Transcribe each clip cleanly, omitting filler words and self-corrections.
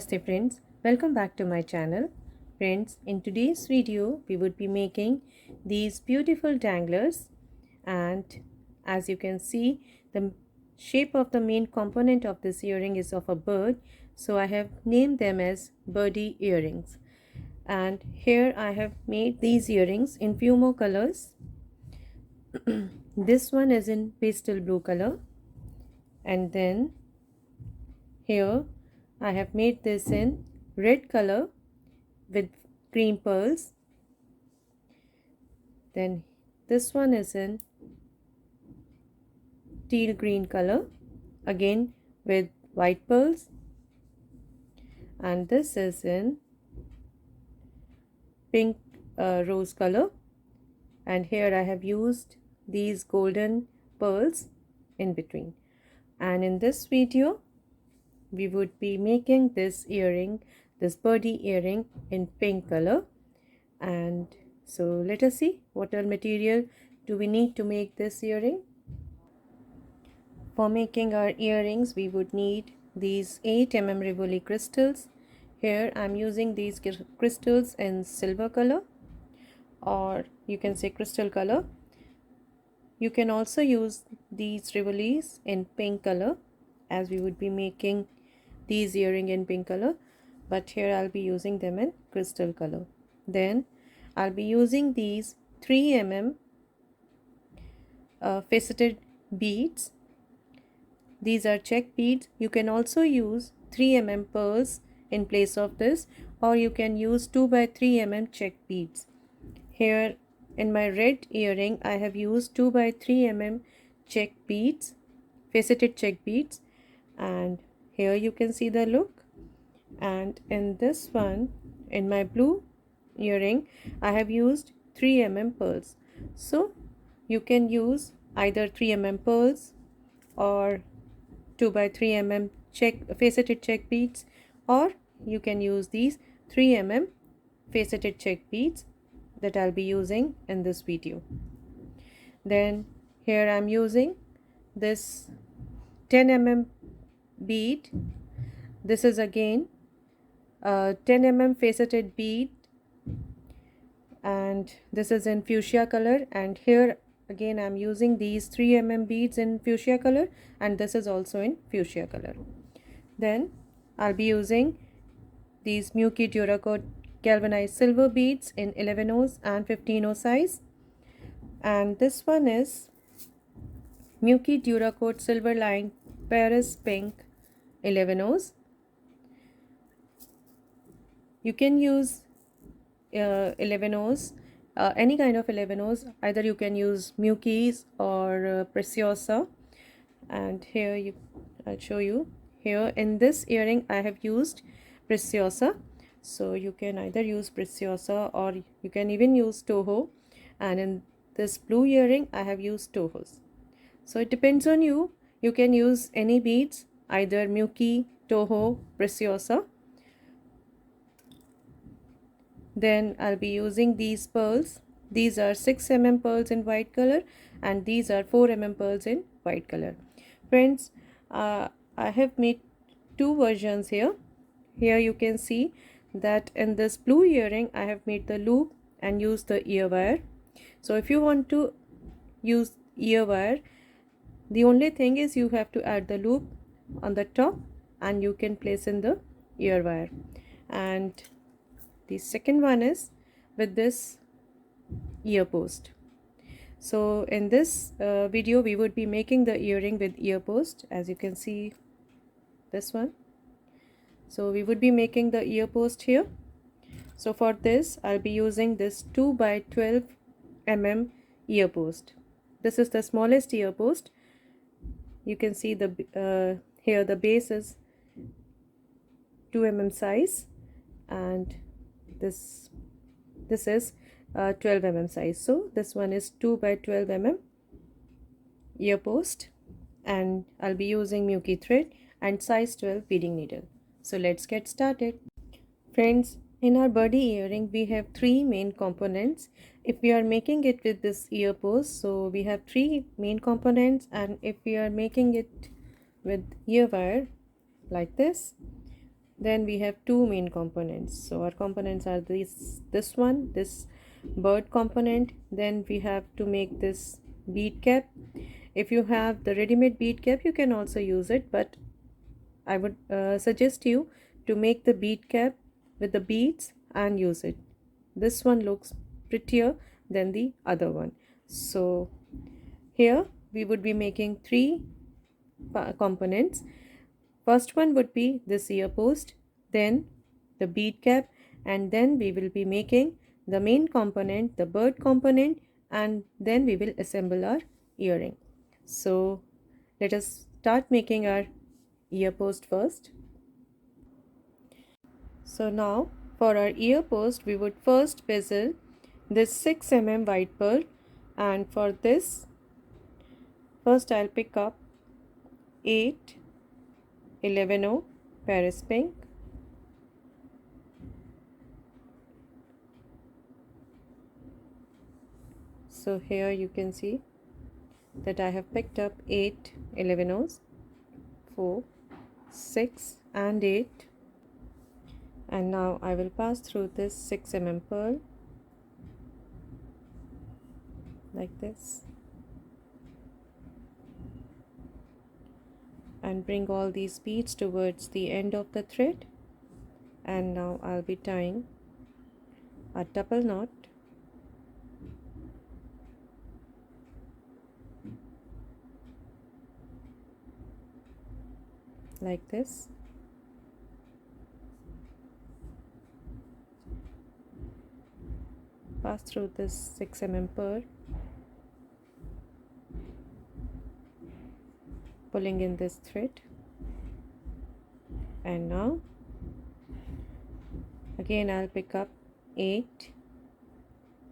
Namaste friends, welcome back to my channel. Friends, in today's video we would be making these beautiful danglers, and as you can see, the shape of the main component of this earring is of a bird, so I have named them as birdie earrings. And here I have made these earrings in few more colors. This one is in pastel blue color, and then here I have made this in red color with green pearls. Then this one is in teal green color, again with white pearls, and this is in pink rose color, and here I have used these golden pearls in between. And in this video we would be making this earring, this birdie earring, in pink color. And so let us see what all material do we need to make this earring. For making our earrings we would need these 8 mm Rivoli crystals. Here I am using these crystals in silver color, or you can say crystal color. You can also use these Rivolis in pink color, as we would be making these earring in pink color, but here I'll be using them in crystal color. Then I'll be using these 3 mm faceted beads. These are check beads. You can also use 3 mm pearls in place of this, or you can use 2 by 3 mm check beads. Here in my red earring I have used 2 by 3 mm check beads, faceted check beads, and here you can see the look. And in this one, in my blue earring, I have used 3 mm pearls. So you can use either 3 mm pearls or 2 by 3 mm faceted check beads, or you can use these 3 mm faceted check beads that I'll be using in this video. Then here I'm using this 10 mm bead. This is again a 10 mm faceted bead, and this is in fuchsia color, and here again I'm using these 3 mm beads in fuchsia color, and this is also in fuchsia color. Then I'll be using these Miyuki duracoat galvanized silver beads in 11 O's and 15 O size, and this one is Miyuki duracoat silver line Paris pink 11 O's. You can use 11 O's, any kind of 11 O's. Either you can use Miyuki's or Preciosa. And here I'll show you. Here in this earring I have used Preciosa, so you can either use Preciosa or you can even use Toho. And in this blue earring I have used Tohos. So it depends on you. You can use any beads, either Miyuki, Toho, Preciosa. Then I'll be using these pearls. These are 6 mm pearls in white color, and these are 4 mm pearls in white color. Friends, I have made two versions here. Here you can see that in this blue earring I have made the loop and used the ear wire. So if you want to use ear wire, the only thing is you have to add the loop on the top and you can place in the ear wire. And the second one is with this ear post. So in this video we would be making the earring with ear post, as you can see this one. So we would be making the ear post here. So for this I'll be using this 2 by 12 mm ear post. This is the smallest ear post. You can see the here the base is 2 mm size, and this is 12 mm size. So this one is 2 by 12 mm ear post, and I'll be using Miyuki thread and size 12 beading needle. So let's get started. Friends, in our birdie earring we have 3 main components. If we are making it with this ear post, so we have 3 main components, and if we are making it with ear wire like this, Then we have two main components. So our components are this one, this bird component. Then we have to make this bead cap. If you have the ready-made bead cap, you can also use it, but I would suggest you to make the bead cap with the beads and use it. This one looks prettier than the other one. So here we would be making three components. First one would be this ear post, then the bead cap, and then we will be making the main component, the bird component, and then we will assemble our earring. So let us start making our ear post first. So now for our ear post we would first bezel this 6 mm white pearl, and for this first I'll pick up 8 11 Paris pink, so here you can see that I have picked up 8 11s, 4 6 and 8, and now I will pass through this 6 mm pearl like this and bring all these beads towards the end of the thread, and now I'll be tying a double knot like this. Pass through this 6 mm pearl, pulling in this thread, and now again I'll pick up 8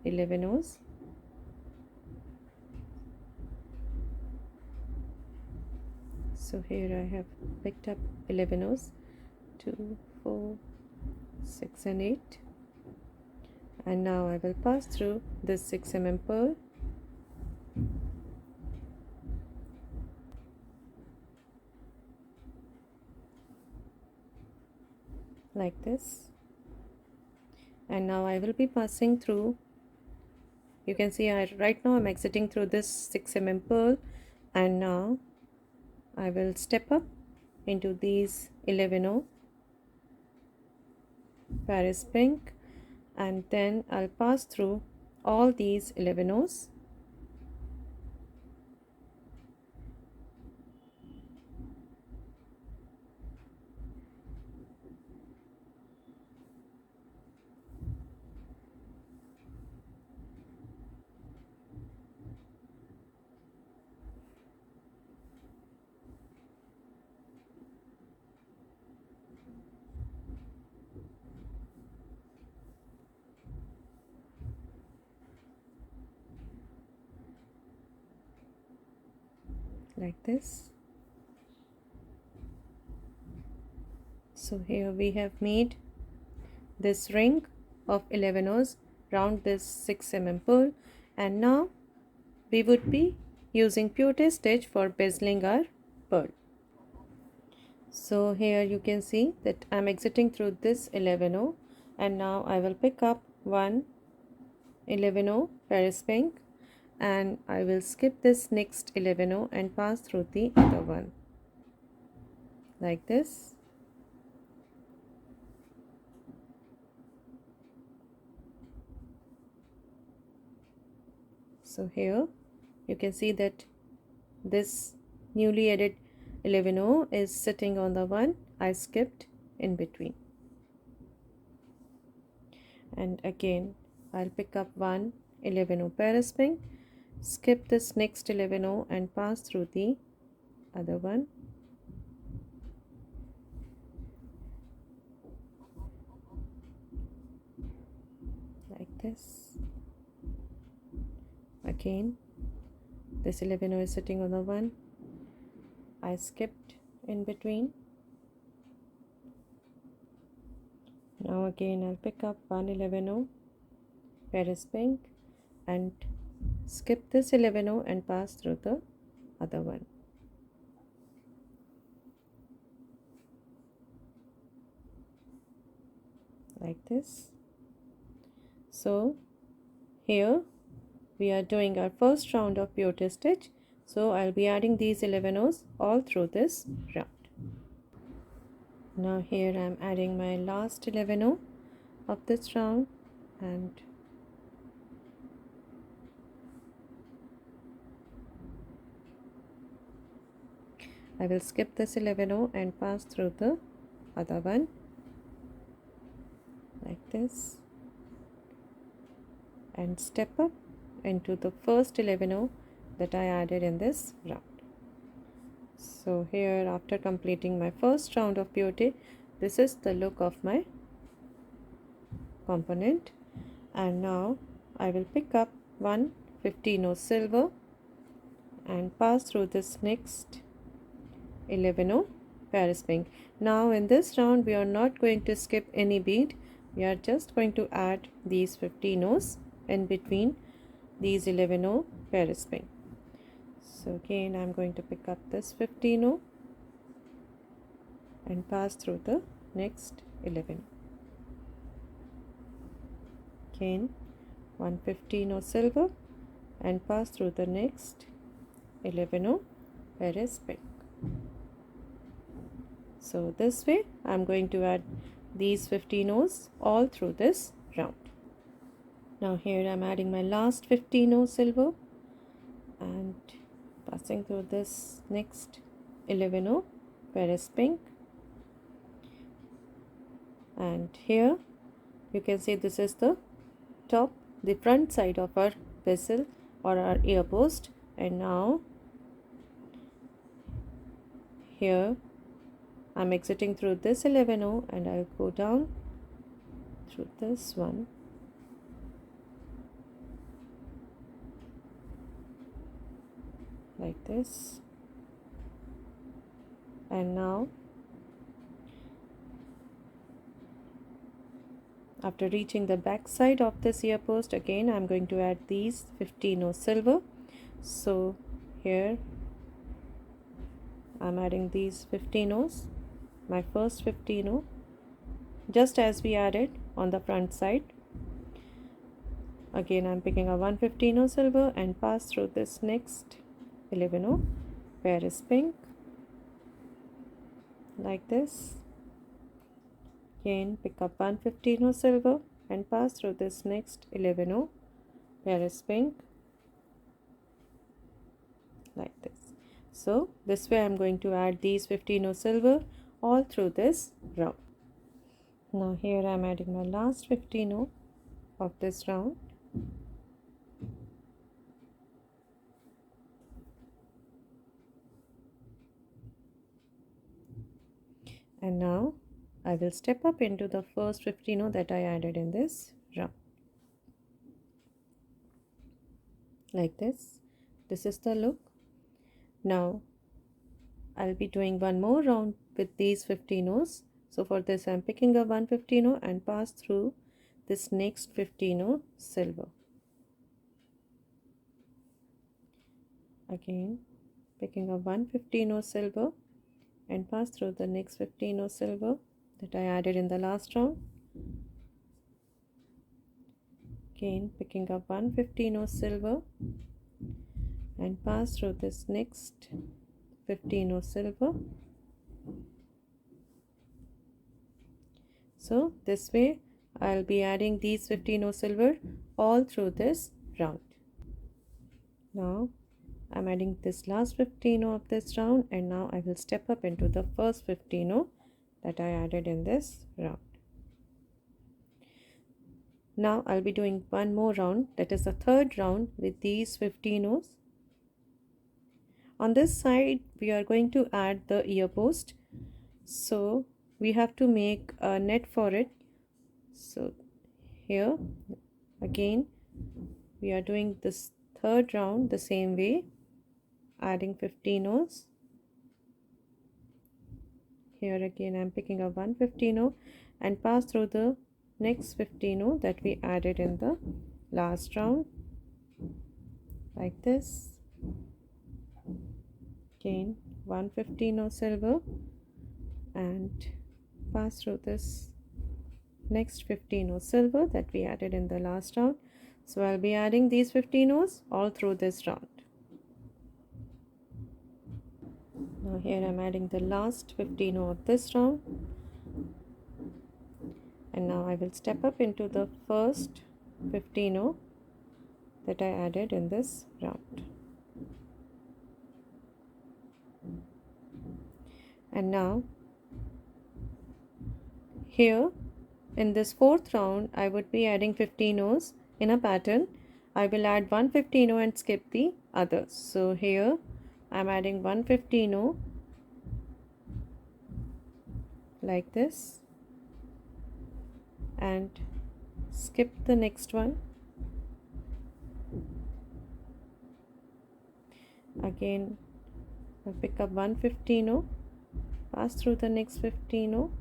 11s, so here I have picked up 11s, 2 4 6 and 8, and now I will pass through this 6 mm pearl like this, and now I will be passing through, you can see right now I'm exiting through this 6 mm pearl, and now I will step up into these 11 Paris pink, and then I'll pass through all these 11s like this. So here we have made this ring of 11s round this 6 mm pearl, and now we would be using purity stitch for bezeling our pearl. So here you can see that I'm exiting through this 11, and now I will pick up one 11 Paris pink, and I will skip this next 11 and pass through the other one like this. So here you can see that this newly added 11 is sitting on the one I skipped in between, and again I'll pick up one 11 Paris pink, skip this next 11 and pass through the other one like this. Again this 11 is sitting on the one I skipped in between. Now again I'll pick up one 11 Paris pink and skip this 11 and pass through the other one. like this. So here we are doing our first round of peyote stitch, so I'll be adding these 11 rows all through this round. Now here I'm adding my last 11 row of this round, and I will skip this 11 row and pass through the other one like this, and step up into the first 11 row that I added in this round. So here, after completing my first round of peyote, this is the look of my component. And now I will pick up one 15 row silver and pass through this next 11 row Paris pink. Now in this round we are not going to skip any bead, we are just going to add these 15 rows in between these 11 row Paris pink. So again I'm going to pick up this 15 row and pass through the next 11. Again 115 row silver and pass through the next 11 row Paris pink. So this way I'm going to add these 15 rows all through this round. Now here I'm adding my last 15 row silver and passing through this next 11 row Paris pink, and here you can see this is the front side of our bezel or our ear post. And now here I'm exiting through this 11 row and I'll go down through this one like this. And now after reaching the back side of this ear post, again I'm going to add these 15 row silver. So here I'm adding these 15 rows, my first 15 row, just as we added on the front side. Again I'm picking a 115 row silver and pass through this next 11 row Paris pink like this. Again pick up 115 row silver and pass through this next 11 row Paris pink like this. So this way I'm going to add these 15 row silver all through this round. Now here I'm adding my last 15 row of this round. And now I will step up into the first 15 row that I added in this round like this. This is the look. Now I'll be doing one more round with these 15 rows. So for this I'm picking up 115 row and pass through this next 15 row silver. Again picking up 115 row silver and pass through the next 15 row silver that I added in the last round. Again picking up 115 row silver and pass through this next 15 row silver. So this way I'll be adding these 15 row silver all through this round. Now I'm adding this last 15 row of this round, and now I will step up into the first 15 row that I added in this round. Now I'll be doing one more round, that is the third round, with these 15 rows. On this side we are going to add the ear post, so we have to make a net for it. So here again we are doing this third round the same way, adding 15 rows. Here again I'm picking up 115 row and pass through the next 15 row that we added in the last round like this. Again 115 row silver and pass through this next 15 O's silver that we added in the last round. So I'll be adding these 15 O's all through this round. Now here I'm adding the last 15 O of this round, and now I will step up into the first 15 O that I added in this round. And now here in this fourth round I would be adding 15 O's in a pattern. I will add one 15 O and skip the others. So here I'm adding one 15 O like this and skip the next one. Again I'll pick up one 15 O, pass through the next 15 O,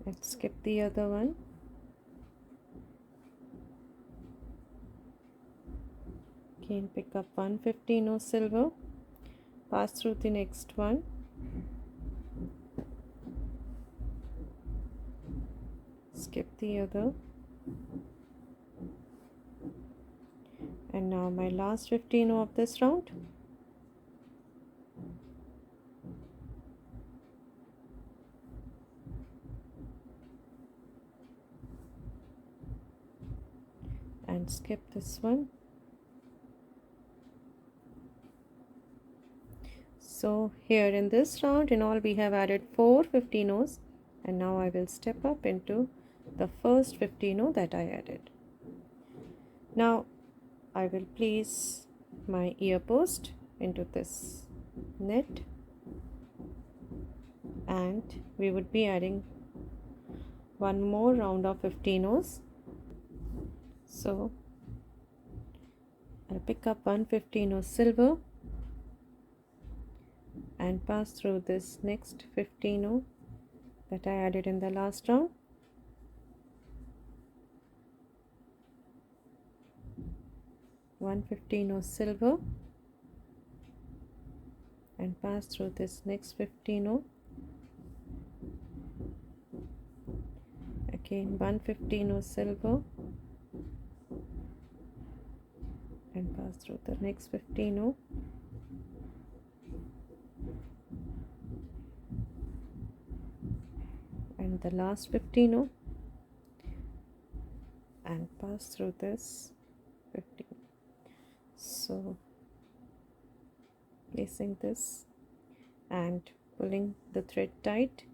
and skip the other one. Again pick up one 15 O silver, pass through the next one, skip the other, and now my last 15 O of this round. And skip this one. So here in this round in all we have added 4 15 O's, and now I will step up into the first 15 O that I added. Now I will place my ear post into this net, and we would be adding one more round of 15 O's. So I'll pick up one 15 O silver and pass through this next 15 O that I added in the last round. One 15 O silver and pass through this next 15 O. Again one 15 O silver and pass through the next 15 O. And the last 15 O, and pass through this 15. So placing this and pulling the thread tight.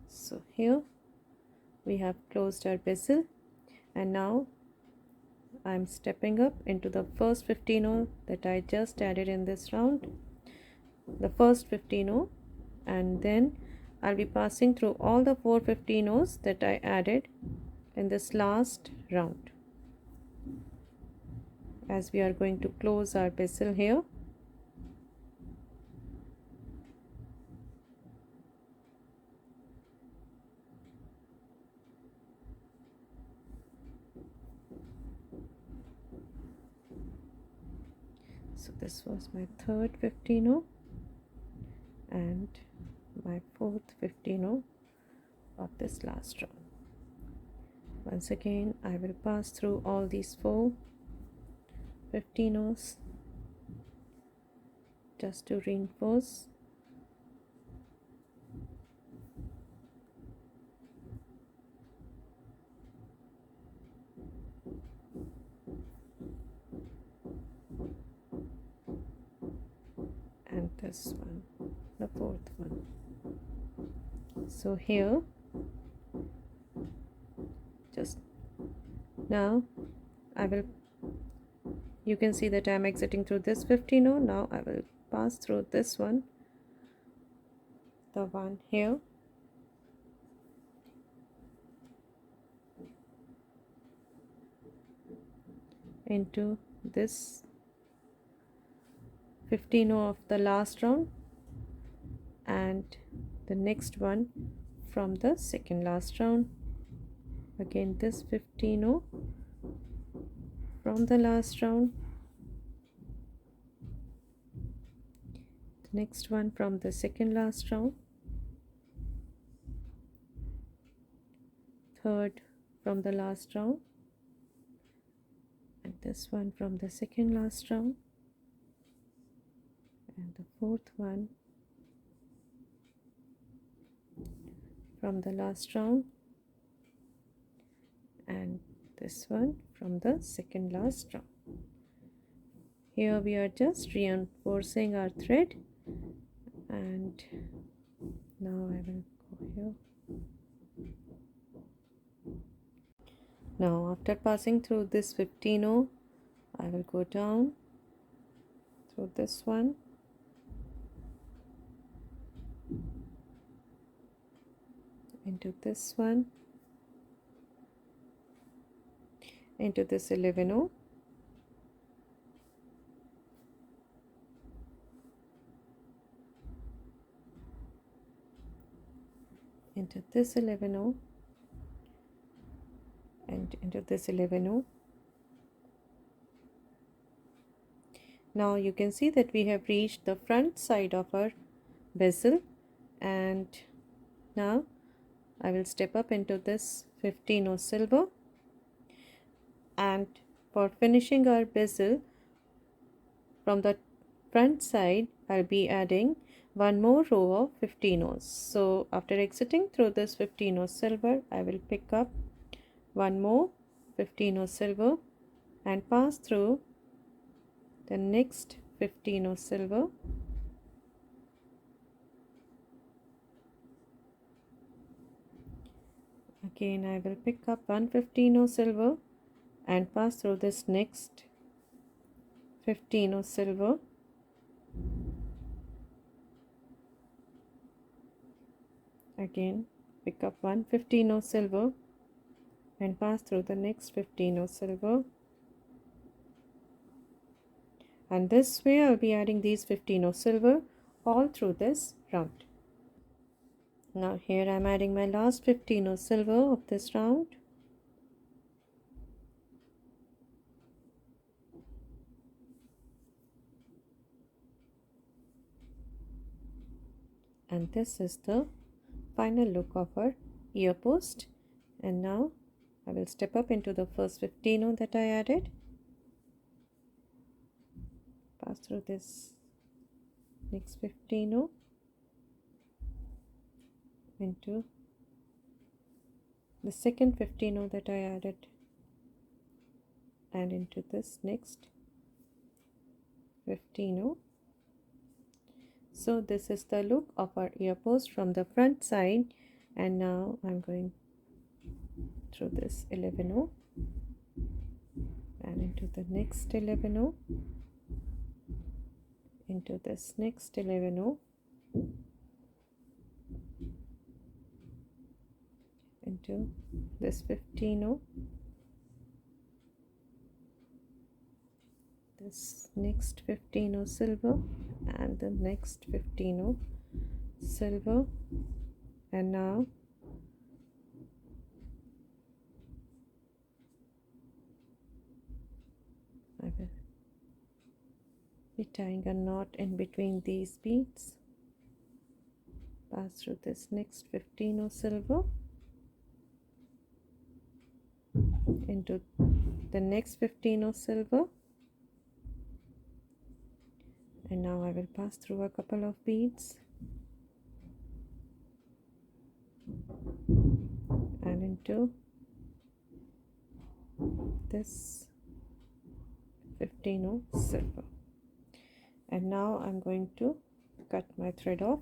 So here we have closed our bezel, and now I'm stepping up into the first 15 O that I just added in this round, the first 15 O, and then I'll be passing through all the 4 15 O's that I added in this last round, as we are going to close our bezel here. So this was my third 15 O and my fourth 15 O of this last round. Once again I will pass through all these 4 15 O's just to reinforce. And this one, the fourth one. So here just now I will, you can see that I am exiting through this 15 O. Now I will pass through this one, the one here, into this 15 O of the last round, and the next one from the second last round. Again this 15 O from the last round, the next one from the second last round, third from the last round, and this one from the second last round, and the fourth one from the last round, and this one from the second last round. Here we are just reinforcing our thread, and now I will go here. Now after passing through this 15-0, I will go down through this one, into this one, into this 11-0, into this 11-0, and into this 11-0. Now you can see that we have reached the front side of our bezel, and now I will step up into this 15-0 silver, and for finishing our bezel from the front side I'll be adding one more row of 15-0s. So after exiting through this 15-0 silver, I will pick up one more 15-0 silver and pass through the next 15-0 silver, again I will pick up one 15-0 silver and pass through this next 15-0 silver, again pick up one 15-0 silver and pass through the next 15-0 silver, and this way I'll be adding these 15-0 silver all through this round. Now here I'm adding my last 15-0 silver of this round, and this is the final look of our ear post. And now I will step up into the first 15-0 that I added, pass through this next 15-0, into the second 15-0 that I added, and into this next 15-0. So this is the look of our ear post from the front side, and now I'm going through this 11-0 and into the next 11-0, into this next 11-0, into this 15-0, this next 15-0 silver, and the next 15-0 silver, and now I will be tying a knot in between these beads, pass through this next 15-0 silver, into the next 15-0 silver, and now I will pass through a couple of beads and into this 15-0 silver, and now I'm going to cut my thread off.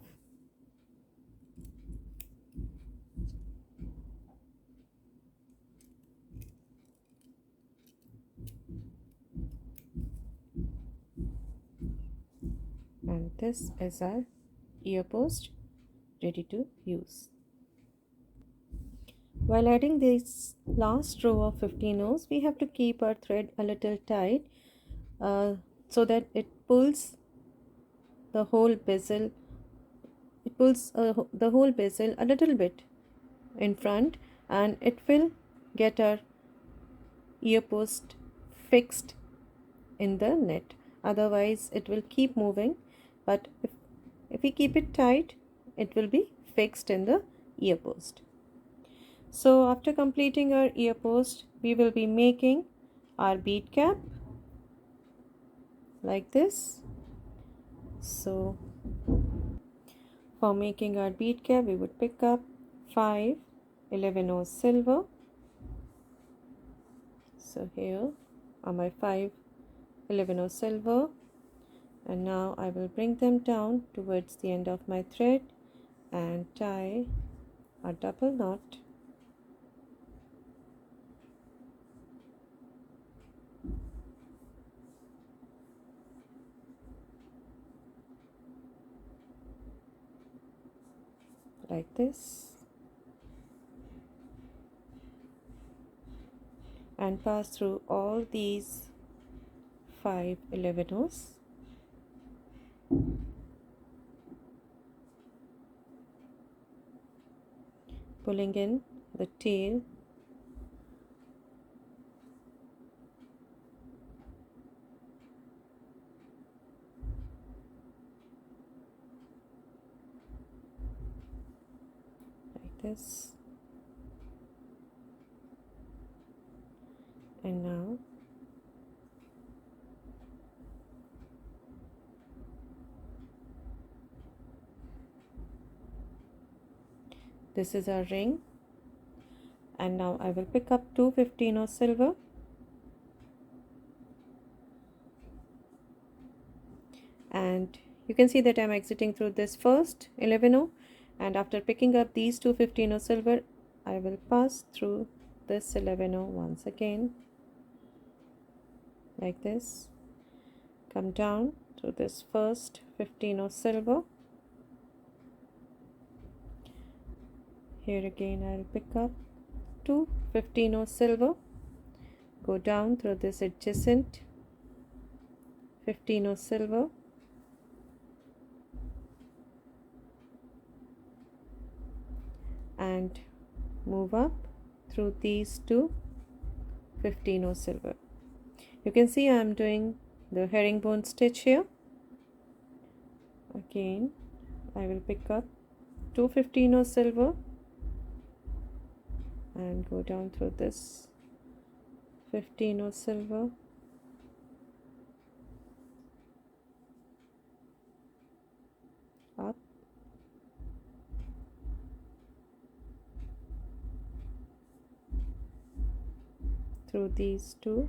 And this is our ear post ready to use. While adding this last row of 15-0s, we have to keep our thread a little tight so that it pulls the whole bezel, the whole bezel a little bit in front, and it will get our ear post fixed in the net. Otherwise it will keep moving, but if we keep it tight, it will be fixed in the ear post. So after completing our ear post, we will be making our bead cap like this. So for making our bead cap, we would pick up 5 11 silver. So here are my 5 11 silver, and now I will bring them down towards the end of my thread and tie a double knot. Like this, and pass through all these 5 11s, pulling in the tail like this. And now this is our ring, and now I will pick up 2 15 silver and you can see that I'm exiting through this first 11 and after picking up these 2 15 silver, I will pass through this 11 once again like this, come down through this first 15 silver. Here again I'll pick up 2 15 silver, go down through this adjacent 15 silver, and move up through these two 15 silver. You can see I am doing the herringbone stitch here. Again I will pick up 2 15 silver and go down through this 15 silver, up, through these two,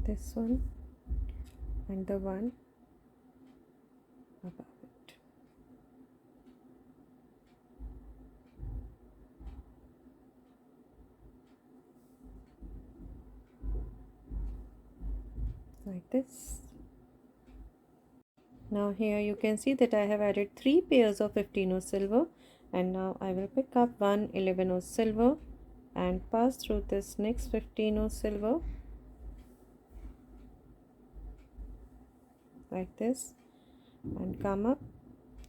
this one and the one above it. Like this. Now here you can see that I have added 3 pairs of 15 silver, and now I will pick up 1 11 silver and pass through this next 15 silver like this and come up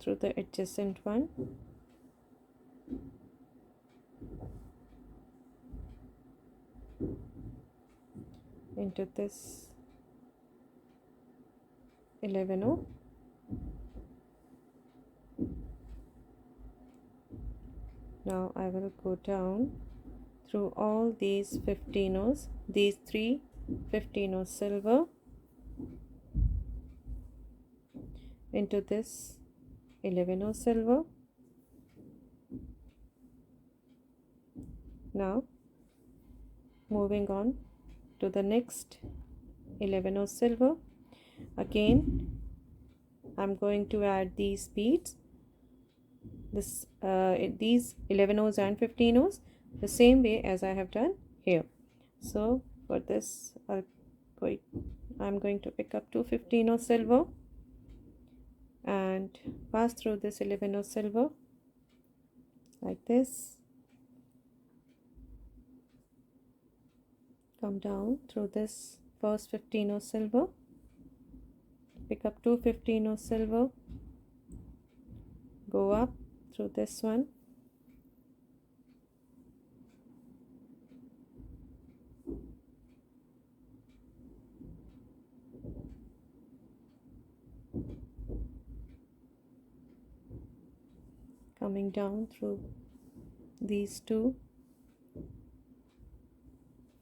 through the adjacent one, into this 11. Now I will go down through all these 15s, these 3 15 silver, into this 11 silver. Now moving on to the next 11 silver. Again I'm going to add these beads, these 11 and 15 the same way as I have done here. So for this I'm going to pick up 2 15 silver and pass through this 11 silver like this, come down through this first 15 silver, pick up 2 15 silver, go up through this one, coming down through these two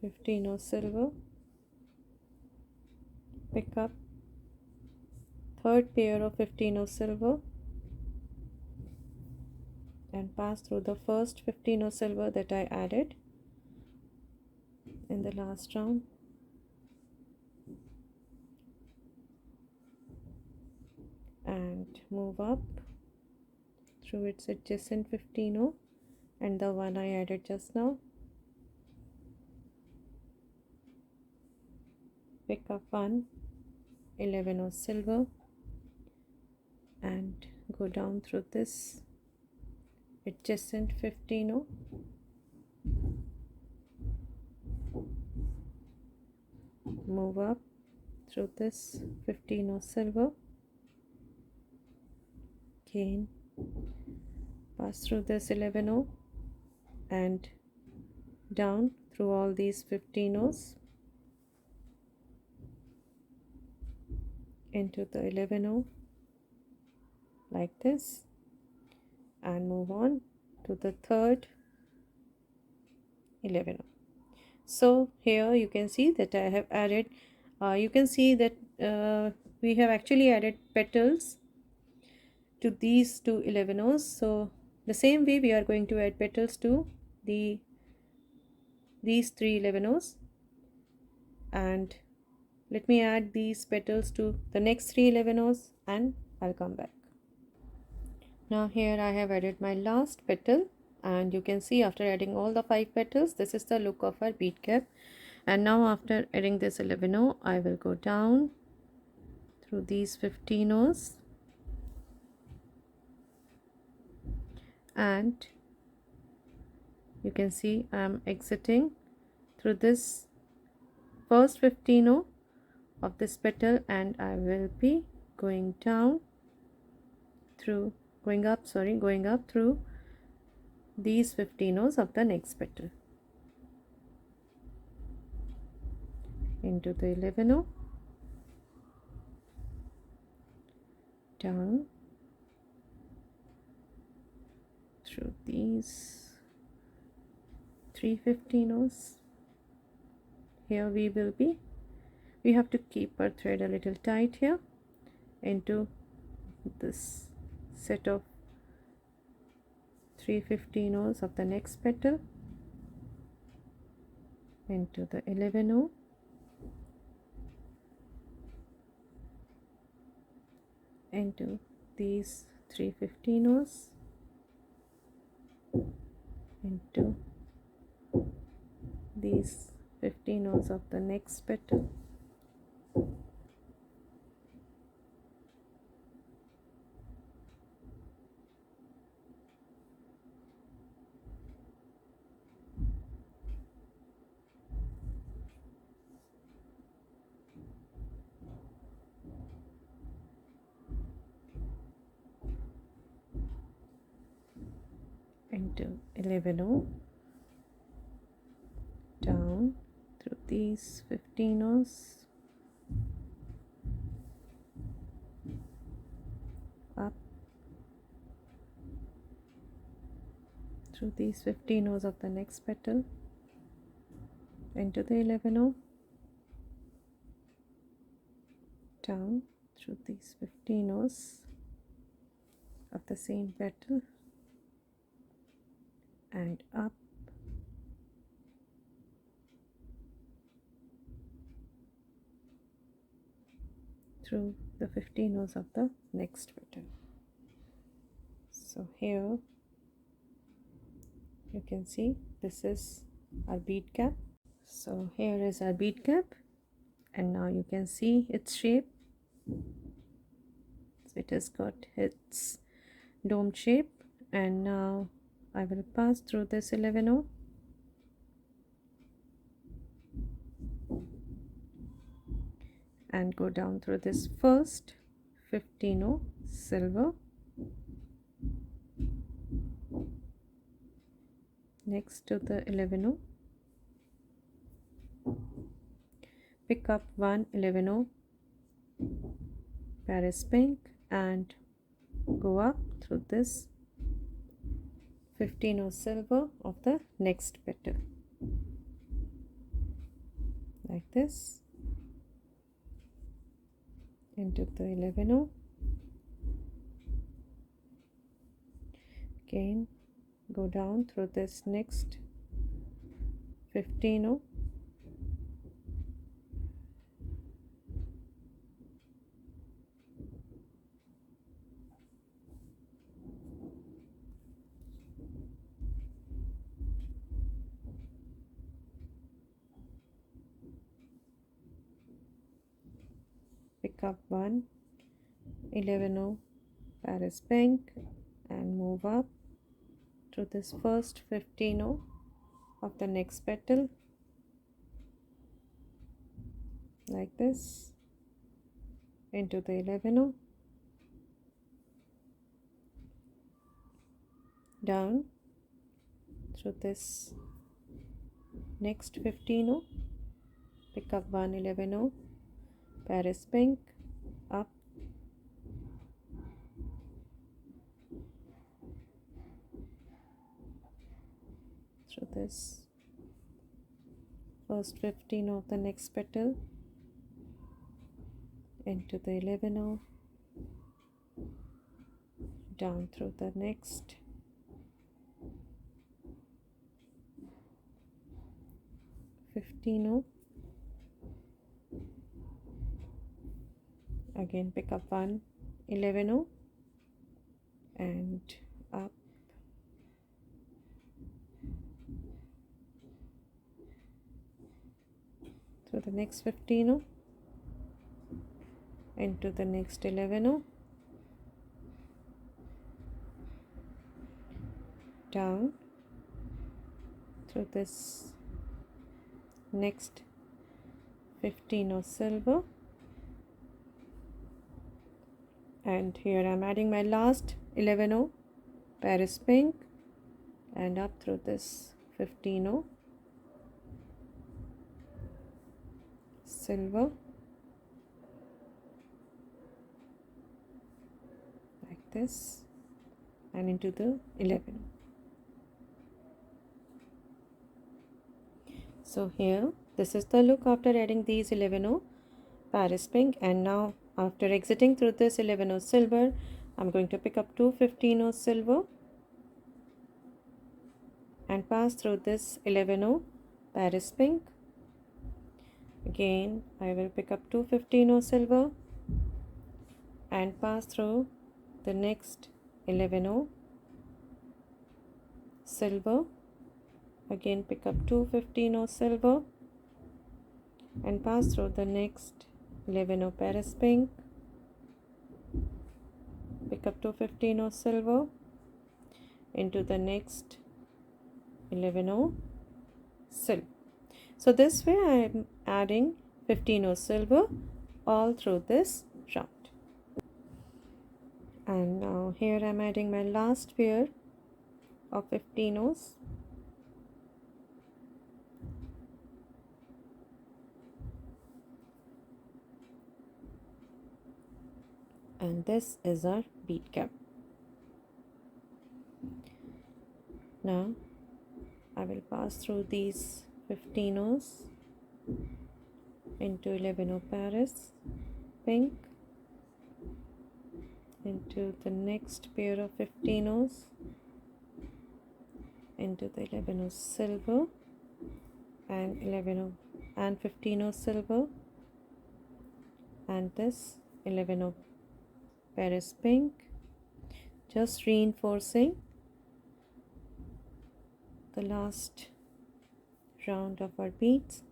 15 silver, pick up third pair of 15 silver and pass through the first 15 silver that I added in the last round, and move up through its adjacent 15 and the one I added just now. Pick up one 11 silver and go down through this adjacent 15, move up through this 15 silver, again pass through this 11 and down through all these 15s into the 11 like this, and move on to the third 11. So here you can see that I have added you can see that we have actually added petals to these two 11s. So the same way we are going to add petals to these three 11s, and let me add these petals to the next three 11s and I'll come back. Now here I have added my last petal, and you can see after adding all the 5 petals, this is the look of our bead cap. And now after adding this 11, I will go down through these 15s and you can see I am exiting through this first 15 of this petal, and I will be going down through going up through these 15s of the next petal into the 11, down through these 3 15s. Here we have to keep our thread a little tight here into this set of 3 15s of the next petal into the 11, into these 3 15s, into these 15s of the next petal, into 11, down through these 15s, up through these 15s of the next petal, into the 11, down through these 15s of the same petal, and up through the 15s of the next petal. So here you can see this is our bead cap. So here is our bead cap, and now you can see its shape. So it has got its dome shape, and now I will pass through this 11 and go down through this first 15 silver, next to the 11, pick up one 11 Paris pink and go up through this 15 or silver of the next petal, like this, into the 11 O. Again go down through this next 15 O, pick up one 11 O Paris pink and move up to this first 15 O of the next petal, like this, into the 11 O, down through this next 15 O, pick up one 11 O Paris pink, up through this first 15 of the next petal, into the 11 O, down through the next 15 O, again pick up one 11 O and up through the next 15 O, into the next 11 O, down through this next 15 O silver, and here I'm adding my last 11 O Paris pink and up through this 15 O silver, like this, and into the 11. So here this is the look after adding these 11 O Paris pink, and now after exiting through this 11 O silver, I'm going to pick up two 15 O silver and pass through this 11 O Paris pink. Again I will pick up two 15 O silver and pass through the next 11 O silver. Again pick up two 15 O silver and pass through the next 11 O Paris pink, pick up two 15 O silver, into the next 11 O silver. So this way I am adding 15 O silver all through this round. And now here I am adding my last pair of 15 O's. And this is our bead cap. Now I will pass through these 15 O's into 11 O Paris pink, into the next pair of 15 O's, into the 11 O silver and 11 O and 15 O silver, and this 11 O Paris pink, just reinforcing the last round of our beads.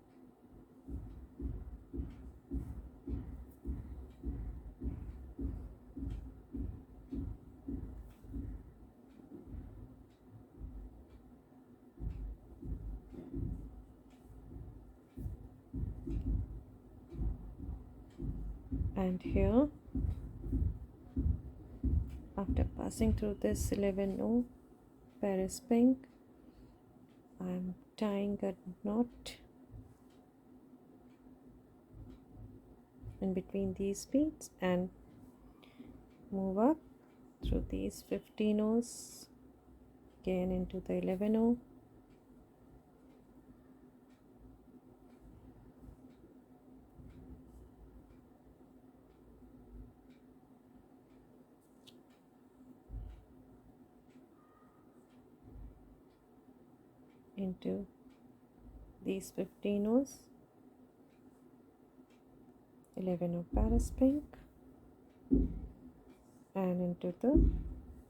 And here, after passing through this 11 O Paris pink, I am tying a knot in between these beads and move up through these 15 O's again into the 11O, into these 15 O's, 11O Paris pink, and into the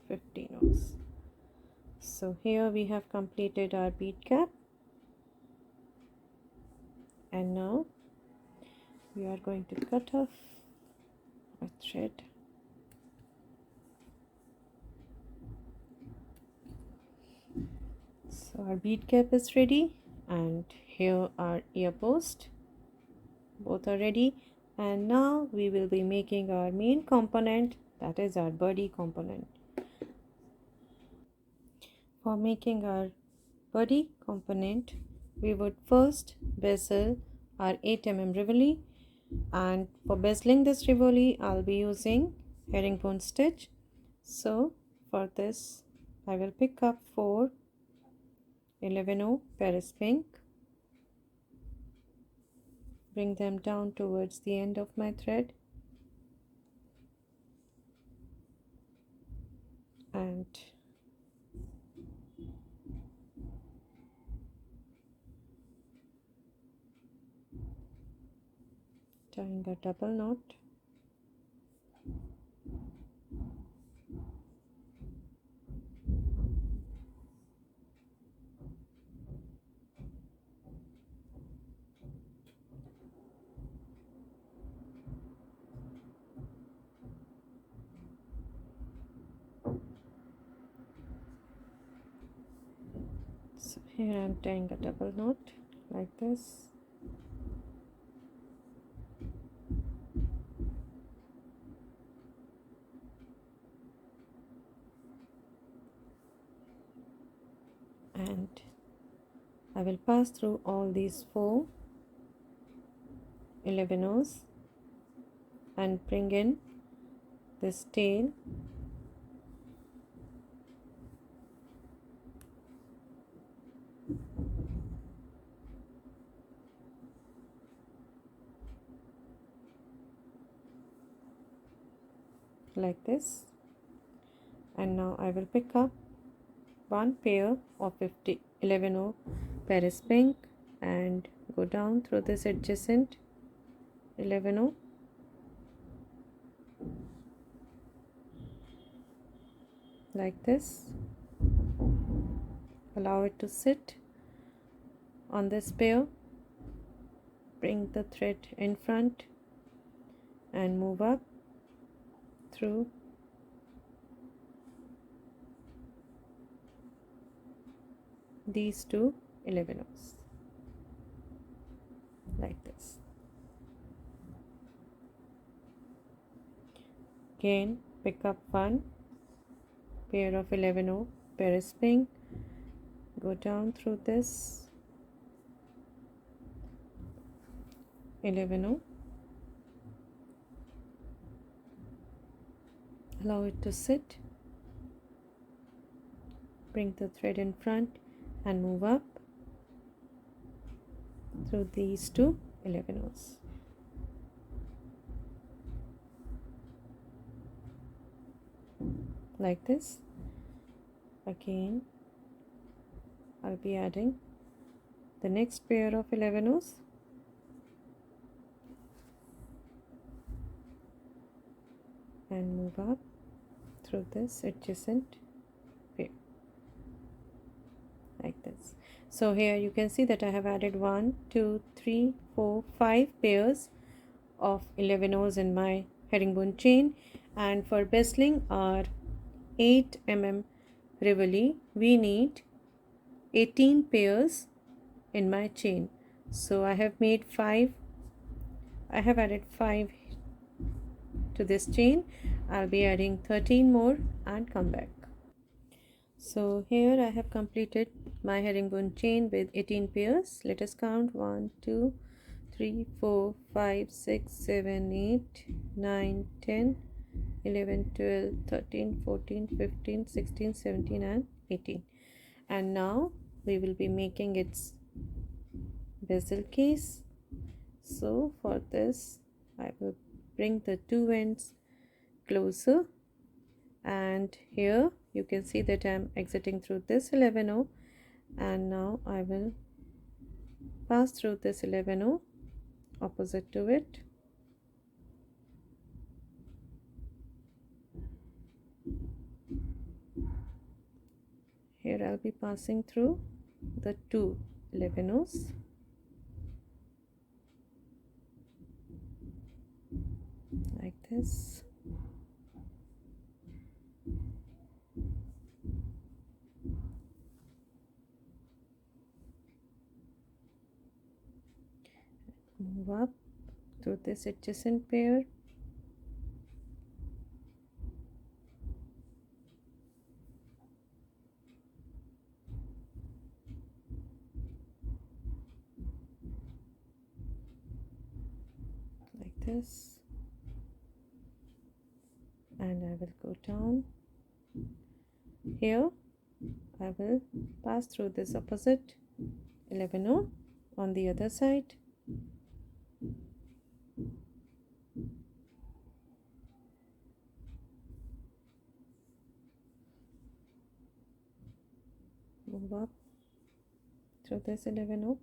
15 O's. So here we have completed our bead cap, and now we are going to cut off a thread. So our bead cap is ready, and here our ear post, both are ready. And now we will be making our main component, that is our birdie component. For making our birdie component, we would first bezel our 8 mm Rivoli, and for bezeling this Rivoli I'll be using herringbone stitch. So for this I will pick up 4 11O Paris pink, bring them down towards the end of my thread, and tying a double knot. So here I'm tying a double knot like this. And I will pass through all these 4 11Os and bring in this tail like this, and now I will pick up one pair of 11O Paris pink and go down through this adjacent 11O, like this. Allow it to sit on this pair, bring the thread in front and move up through these 2 11Os like this. Again pick up one pair of 11O Paris pink, go down through this 11O, allow it to sit, bring the thread in front and move up through these 2 11Os. Like this. Again I'll be adding the next pair of 11Os, and move up through this adjacent pair like this. So here you can see that I have added 1 2 3 4 5 pairs of 11Os in my herringbone chain, and for bezeling our 8 mm Rivoli we need 18 pairs in my chain. So I have added 5 to this chain. I'll be adding 13 more and come back. So here I have completed my herringbone chain with 18 pairs. Let us count 1 2 3 4 5 6 7 8 9 10 11 12 13 14 15 16 17 and 18. And now we will be making its bezel case. So for this I will bring the two ends closer, and here you can see that I'm exiting through this 11O, and now I will pass through this 11O opposite to it. Here I'll be passing through the two 11Os. Like this. Move up through this adjacent pair. Like this. And I will go down. Here I will pass through this opposite 11O on the other side. Move up through this 11O.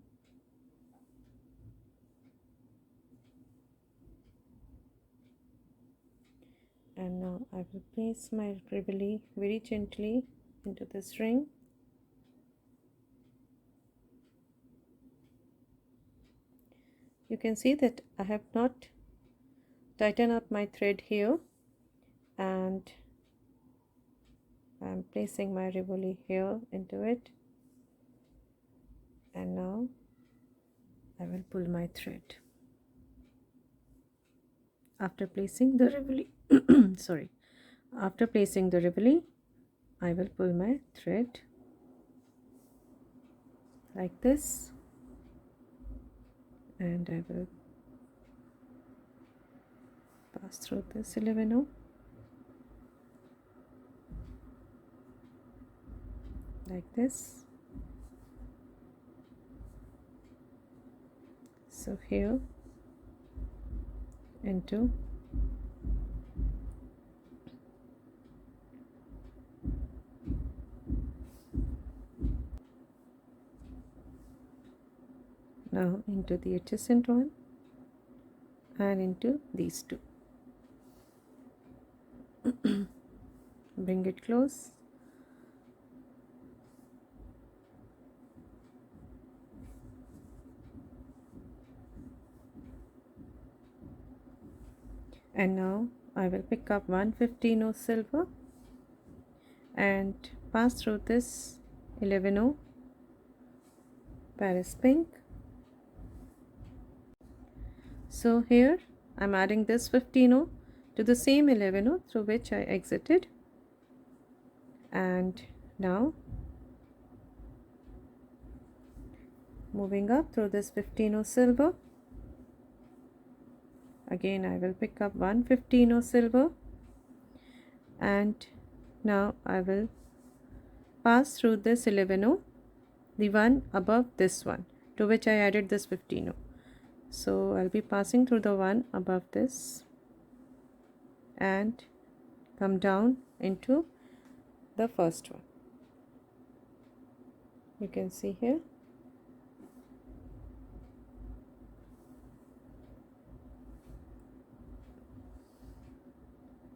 And now I will place my Rivoli very gently into this ring. You can see that I have not tightened up my thread here, and I am placing my Rivoli here into it, and now I will pull my thread. After placing the Rivoli after placing the Rivoli, I will pull my thread like this, and I will pass through this 11O like this. So here into now into the adjacent one and into these two. Bring it close. And now I will pick up 115O silver and pass through this 11O Paris pink. So here I'm adding this 15O to the same 11O through which I exited, and now moving up through this 15O silver. Again I will pick up 115O silver, and now I will pass through this 11O, the one above this one, to which I added this 15O. So I'll be passing through the one above this and come down into the first one. You can see here.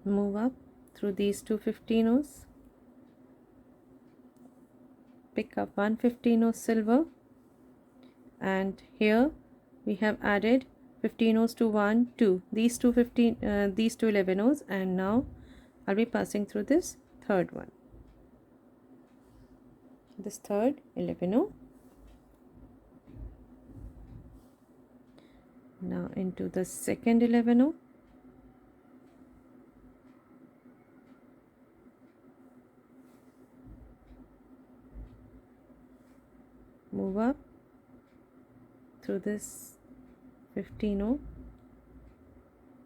Move up through these two 15Os, pick up 115O silver, and here we have added 15Os to 1, 2, these two 11Os, and now I'll be passing through this third one, this third 11O. Now into the second 11O. Move up through this 15O,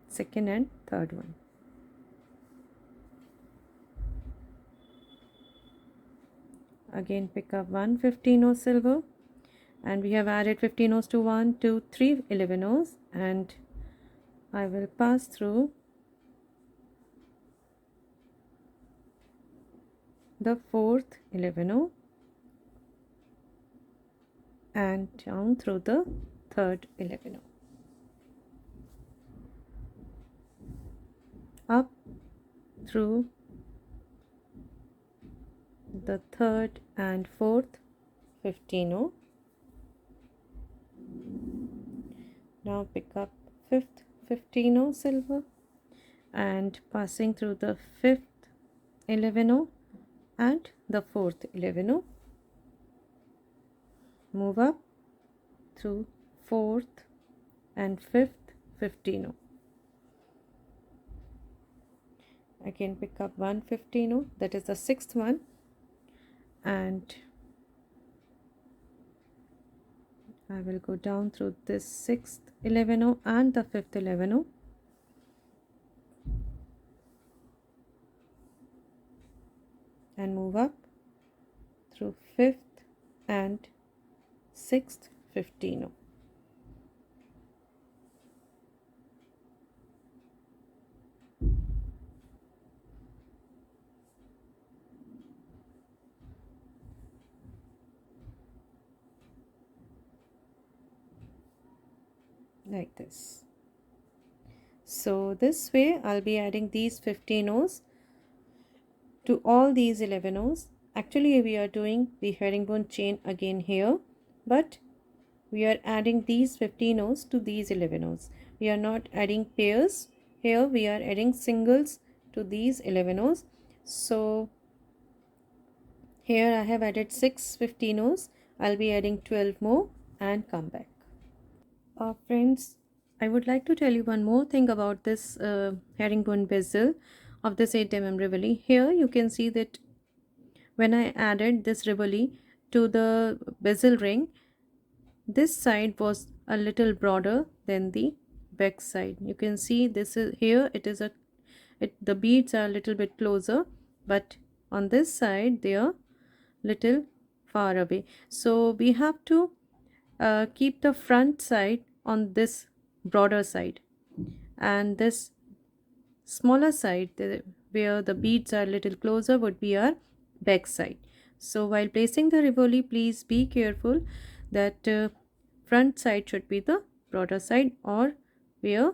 second and third one. Again pick up one 15 silver, and we have added 15 to 1, 2, 3 11 and I will pass through the fourth 11 and down through the third 11, up through the third and fourth 15. Now pick up fifth 15 silver and passing through the fifth 11 and the fourth 11, move up through fourth and fifth 15. Again pick up one 15, that is the sixth one, and I will go down through this sixth 11 and the fifth 11, and move up through fifth and sixth 15. Like this. So this way I'll be adding these 15 to all these 11 Actually we are doing the herringbone chain again here, but we are adding these 15 to these 11 We are not adding pairs here, we are adding singles to these 11 So here I have added 6 15 I'll be adding 12 more and come back. Friends, I would like to tell you one more thing about this herringbone bezel of this 8 Rivoli. Here you can see that when I added this Rivoli to the bezel ring, this side was a little broader than the back side. You can see this is here the beads are a little bit closer, but on this side they are little far away. So we have to keep the front side on this broader side, and this smaller side where the beads are little closer would be our back side. So while placing the Rivoli, please be careful that front side should be the broader side, or where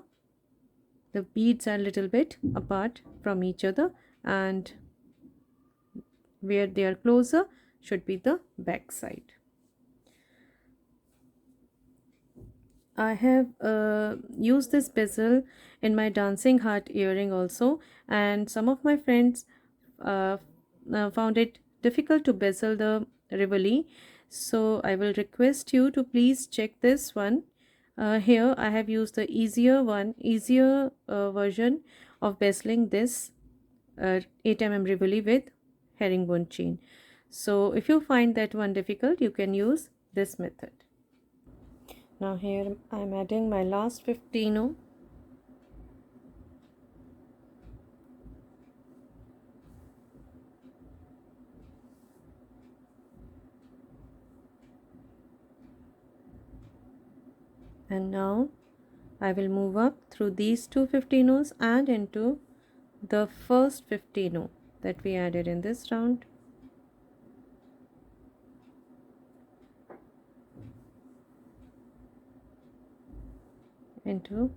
the beads are little bit apart from each other, and where they are closer should be the back side. I have used this bezel in my dancing heart earring also, and some of my friends found it difficult to bezel the Rivoli. So I will request you to please check this one. Here I have used the easier version of bezeling this 8 Rivoli with herringbone chain. So if you find that one difficult, you can use this method. Now here I am adding my last 15 and now I will move up through these two 15 and into the first 15 that we added in this round. Into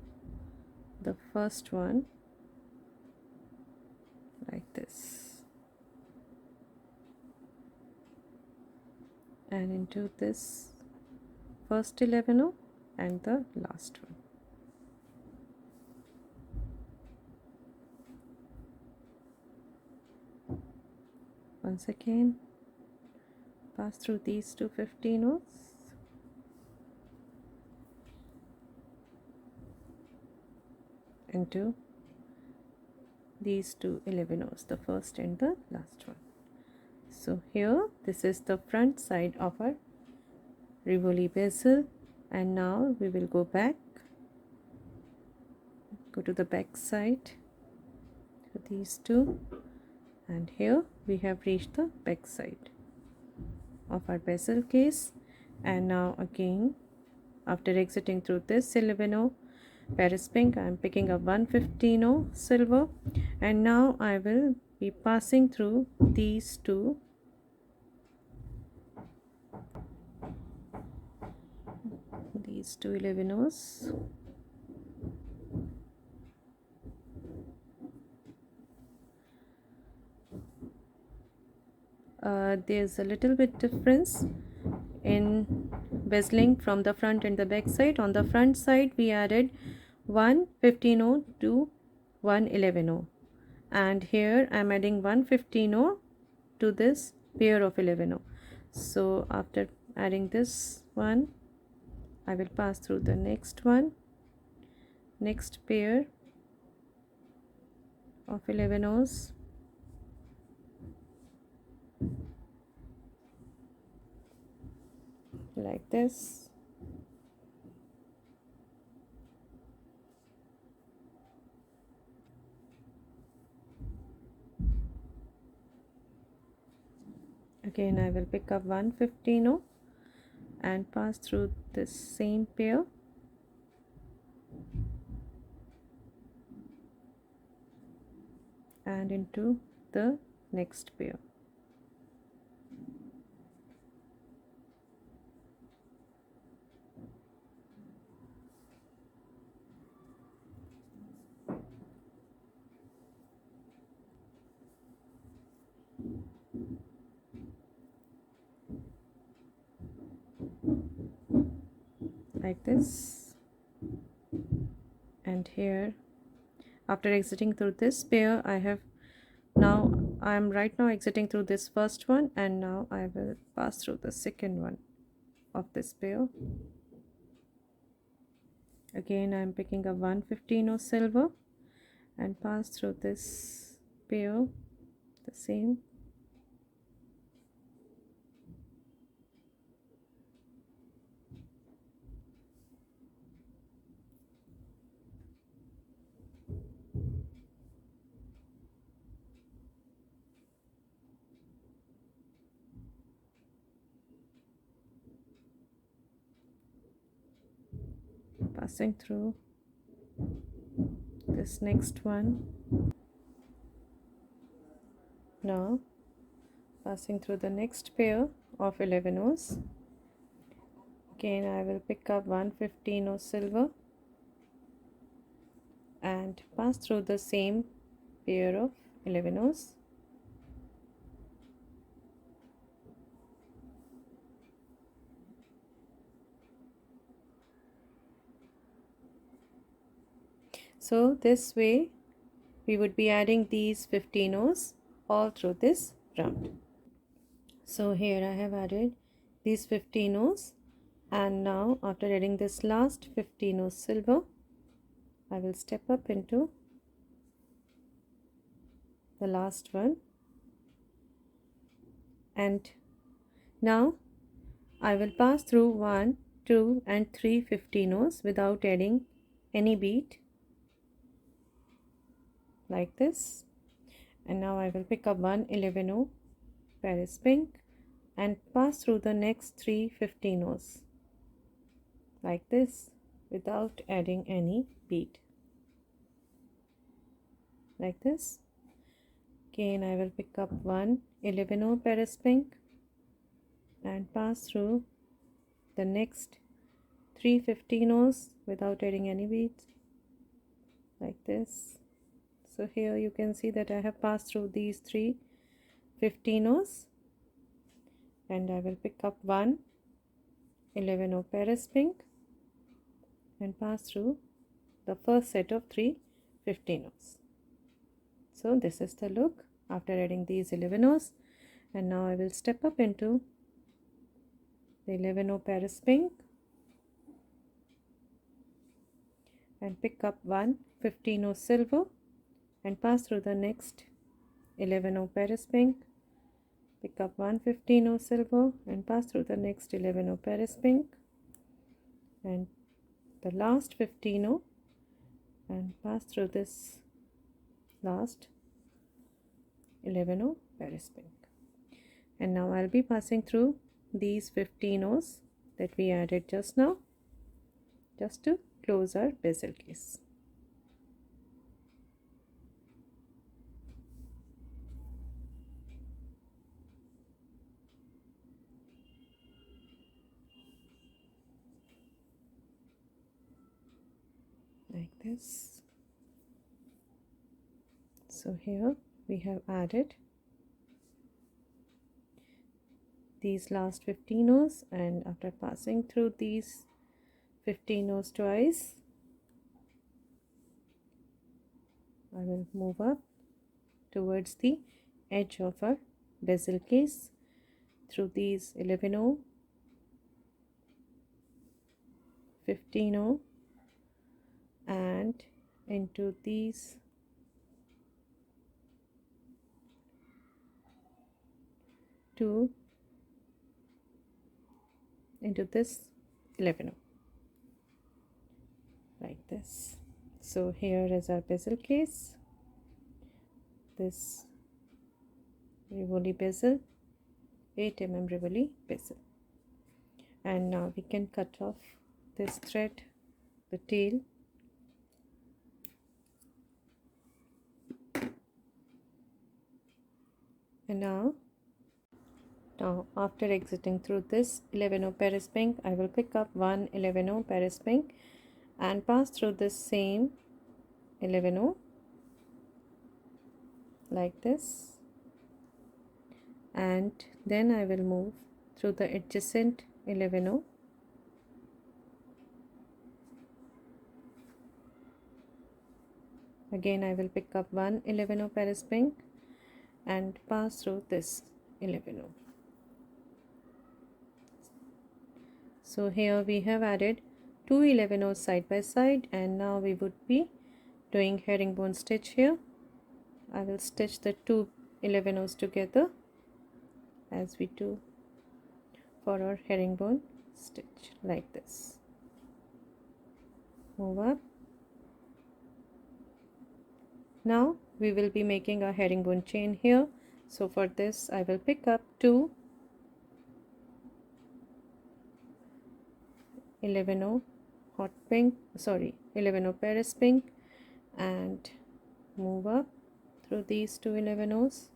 the first one like this, and into this first 11 and the last one. Once again pass through these two 15 into these two 11 the first and the last one. So here this is the front side of our Rivoli bezel, and now we will go to the back side to these two, and here we have reached the back side. of our bezel case. And now again, after exiting through this 11 Paris pink, I am picking up 115 silver, and now I will be passing through these two these two 11s. There's a little bit difference in bezeling from the front and the back side. On the front side we added 115 to 111, and here I'm adding 115 to this pair of 11. So after adding this one, I will pass through the next pair of 11s, like this. Again I will pick up 115 and pass through this same pair, and into the next pair. Like this. And here, after exiting through this pair, I am right now exiting through this first one, and now I will pass through the second one of this pair. Again I am picking up 115 silver and pass through this pair, the same. Passing through this next one. Now passing through the next pair of 11s. Again I will pick up 115 silver and pass through the same pair of 11s. So this way we would be adding these 15 all through this round. So here I have added these 15 and now after adding this last 15 silver, I will step up into the last one, and now I will pass through 1, 2 and 3 15s without adding any bead, like this. And now I will pick up 1 11 Paris pink and pass through the next 3 15s, like this, without adding any bead, like this. Again I will pick up 1 11 Paris pink and pass through the next 3 15s without adding any beads, like this. So here you can see that I have passed through these 3 15s, and I will pick up 1 11 Paris pink and pass through the first set of 3 15s. So this is the look after adding these 11s, and now I will step up into the 11 Paris pink and pick up 1 15 silver and pass through the next 11 Paris pink, pick up 1 15 silver and pass through the next 11 Paris pink and the last 15 and pass through this last 11 Paris pink. And now I'll be passing through these 15 O's that we added just now, just to close our bezel case. Like this. So here we have added these last 15 O's, and after passing through these 15 O's twice, I will move up towards the edge of our bezel case through these 11 O, 15 O, and into these two, into this 11 O, like this. So here is our bezel case, this Rivoli bezel, 8 mm Rivoli bezel. And now we can cut off this thread, the tail, and now after exiting through this 11 O Paris pink, I will pick up one 11 O Paris pink and pass through this same 11 O like this, and then I will move through the adjacent 11 O again. I will pick up one 11 O Paris pink and pass through this 11 O. So here we have added two 11 O's side by side, and now we would be doing herringbone stitch here. I will stitch the two 11 O's together as we do for our herringbone stitch, like this. Move up. Now we will be making a herringbone chain here. So for this I will pick up two 11 O hot pink, 11 O Paris pink, and move up through these two 11 O's.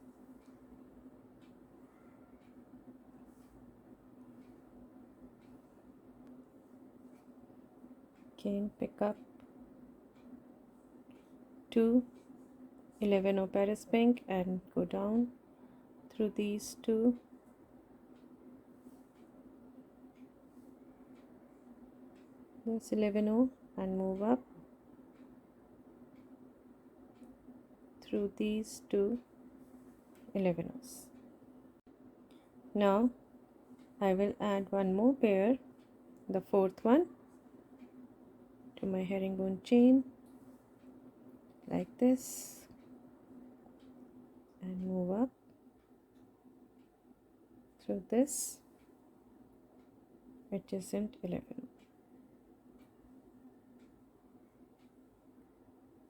Again pick up two 11 O Paris pink and go down through these two this 11 O and move up through these two 11 O's. Now I will add one more pair, the fourth one, to my herringbone chain like this, and move up through this adjacent 11.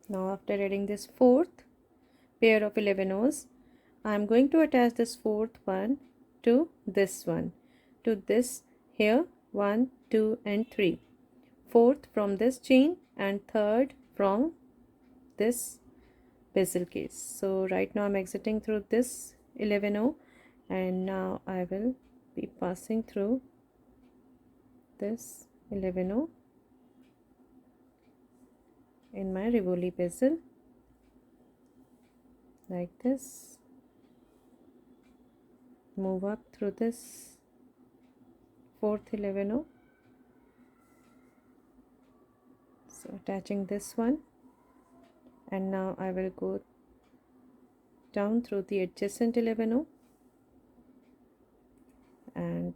Now after adding this fourth pair of 11 O's, I am going to attach this fourth one to this one, to this here, 1, 2 and 3, fourth from this chain and third from this bezel case. So right now I'm exiting through this 11 O, and now I will be passing through this 11 O in my Rivoli bezel like this. Move up through this fourth 11 O, so attaching this one, and now I will go down through the adjacent 11 O and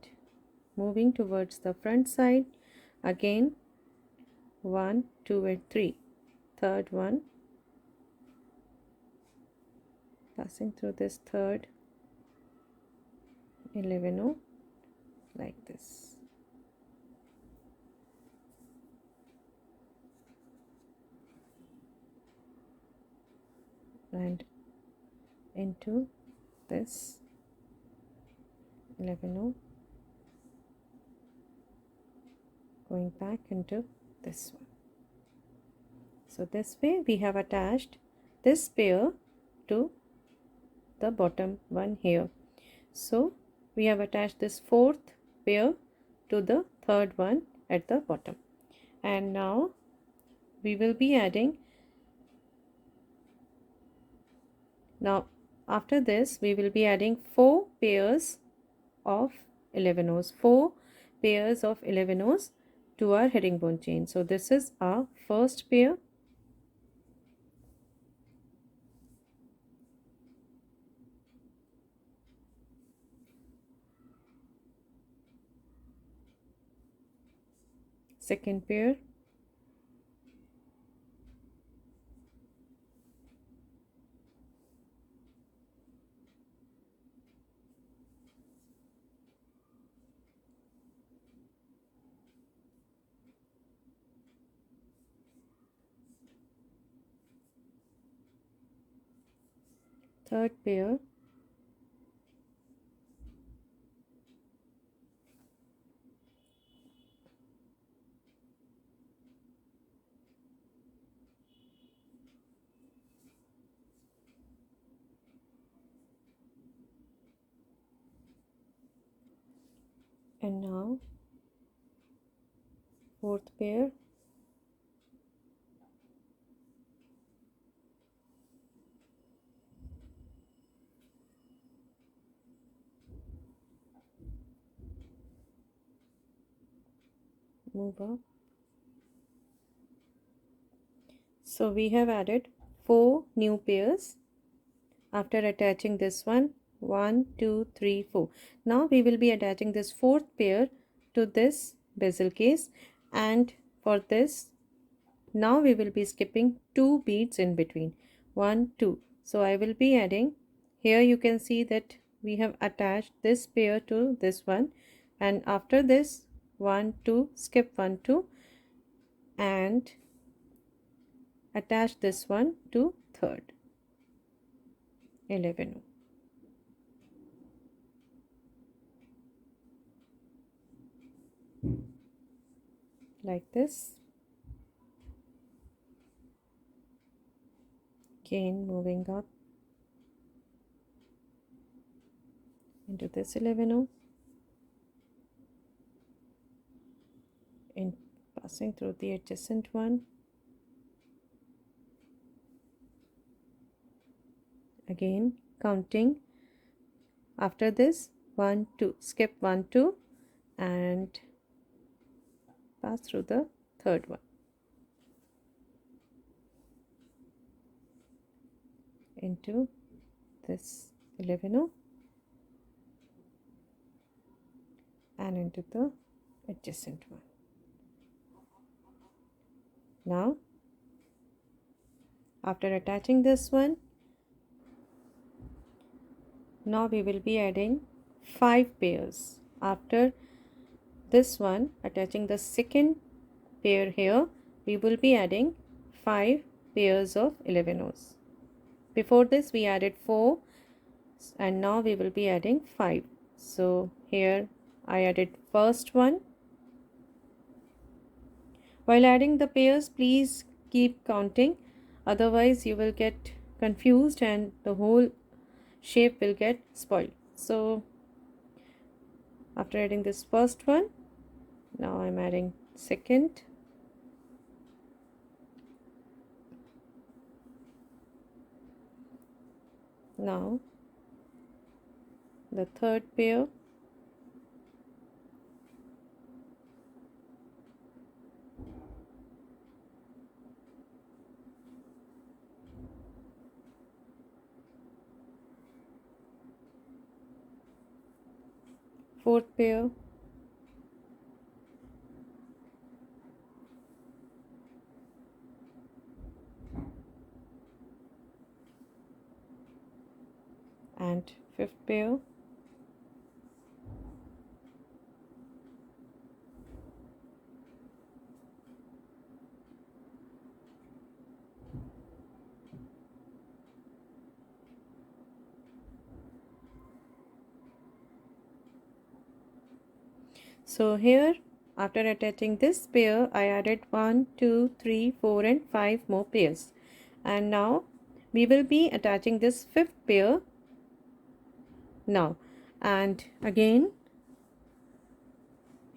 moving towards the front side again, 1, 2 and 3, third one, passing through this third 11 O like this. And into this 11 O going back into this one. So this way we have attached this pair to the bottom one here. So we have attached this fourth pair to the third one at the bottom, and now we will be adding, now after this we will be adding 4 pairs of 11 O's, 4 pairs of 11 O's to our herringbone chain. So this is our first pair, second pair, third pair, and now fourth pair, move up. So we have added 4 new pairs after attaching this one. 1 2 3 4. Now we will be attaching this fourth pair to this bezel case, and for this now we will be skipping 2 beads in between. 1 2. So I will be adding, here you can see that we have attached this pair to this one, and after this 1 2, skip 1 2 and attach this one to third 11 like this. Again moving up into this 11 and passing through the adjacent one. Again counting after this 1 2, skip 1 2 and pass through the third one into this 11 and into the adjacent one. Now after attaching this one, now we will be adding 5 pairs. After this one, attaching the second pair here, we will be adding 5 pairs of 11 O's. Before this we added 4 and now we will be adding 5. So here I added first one. While adding the pairs, please keep counting, otherwise you will get confused and the whole shape will get spoiled. So after adding this first one, now I'm adding second, now the third pair, fourth pair, and fifth pair, so here After attaching this pair, I added 1, 2, 3, 4 and 5 more pairs. And now we will be attaching this fifth pair now. And again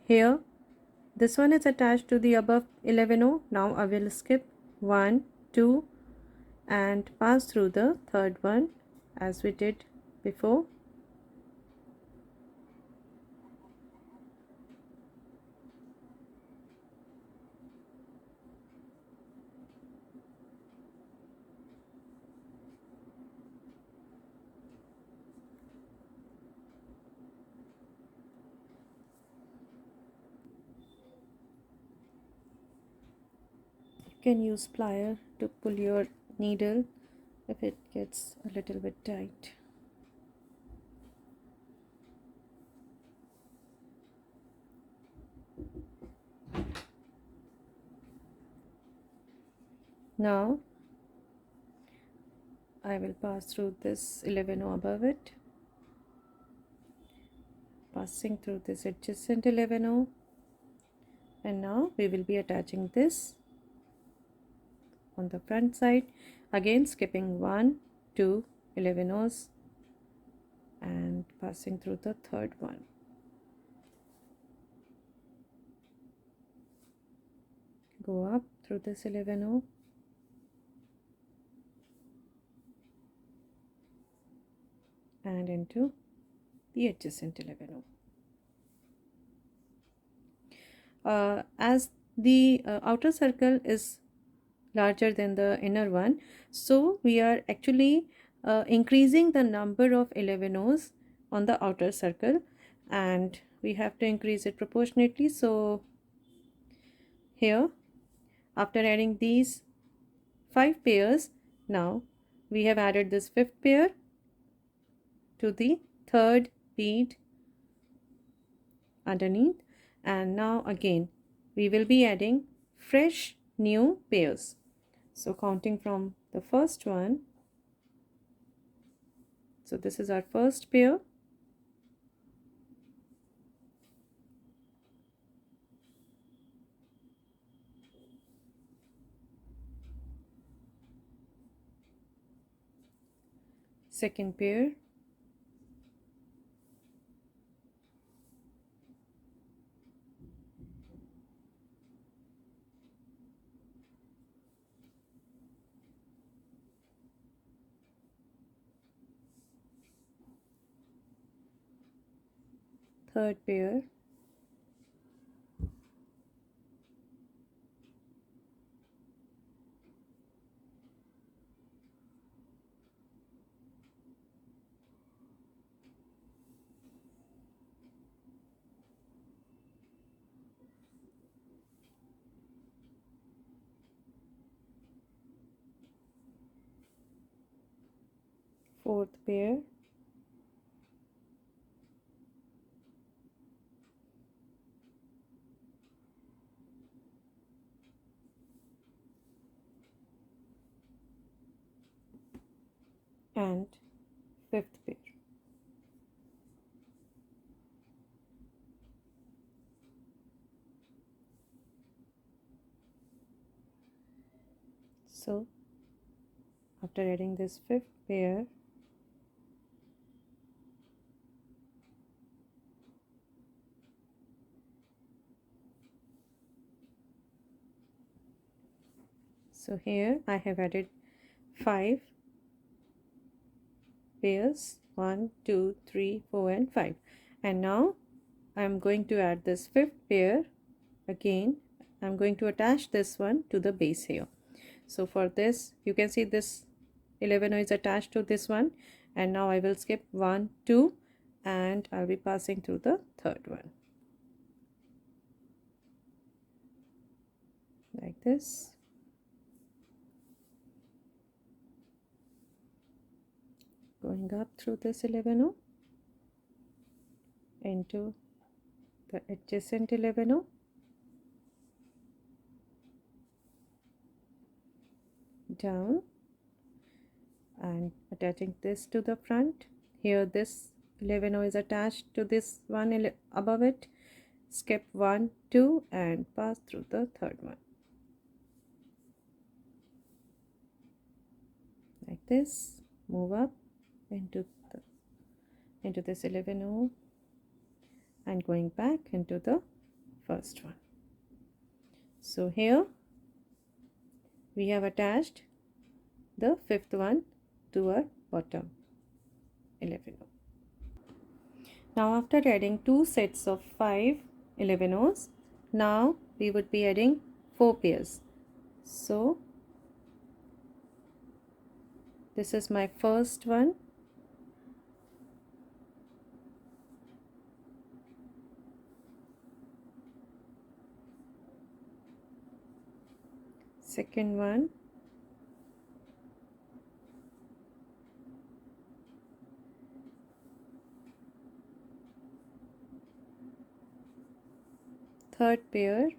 here this one is attached to the above 11O. Now I will skip 1, 2 and pass through the third one as we did before. You can use plier to pull your needle if it gets a little bit tight. Now I will pass through this 11O above it, passing through this adjacent 11O, and now we will be attaching this on the front side, again skipping 1, 2, 11Os and passing through the third one. Go up through this 11O and into the adjacent 11O. As the outer circle is larger than the inner one, so we are actually increasing the number of 11Os on the outer circle, and we have to increase it proportionately. So here, after adding these 5 pairs, now we have added this 5th pair to the third bead underneath, and now again we will be adding fresh new pairs. So counting from the first one, so this is our first pair, second pair, third pair, fourth pair, and fifth pair. So after adding this 5th pair, so here I have added 5 pairs, 1, 2, 3, 4 and 5, and now I am going to add this 5th pair. Again I'm going to attach this one to the base here. So for this, you can see this 11O is attached to this one, and now I will skip 1, 2 and I'll be passing through the third one like this. Going up through this 11O into the adjacent 11O, down and attaching this to the front. Here this 11O is attached to this one above it, skip 1 2 and pass through the third one like this. Move up into this 11O and going back into the first one. So here we have attached the fifth one to our bottom 11O. Now after adding 2 sets of 5 11Os, now we would be adding 4 pairs. So this is my first one, second one, third pair,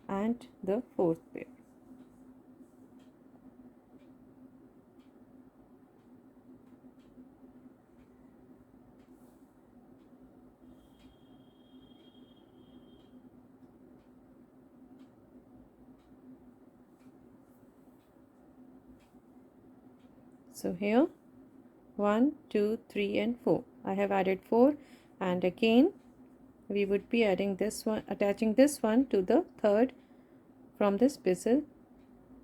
and the fourth pair. So here 1 2 3 and 4 I have added 4, and again we would be adding this one, attaching this one to the third from this bezel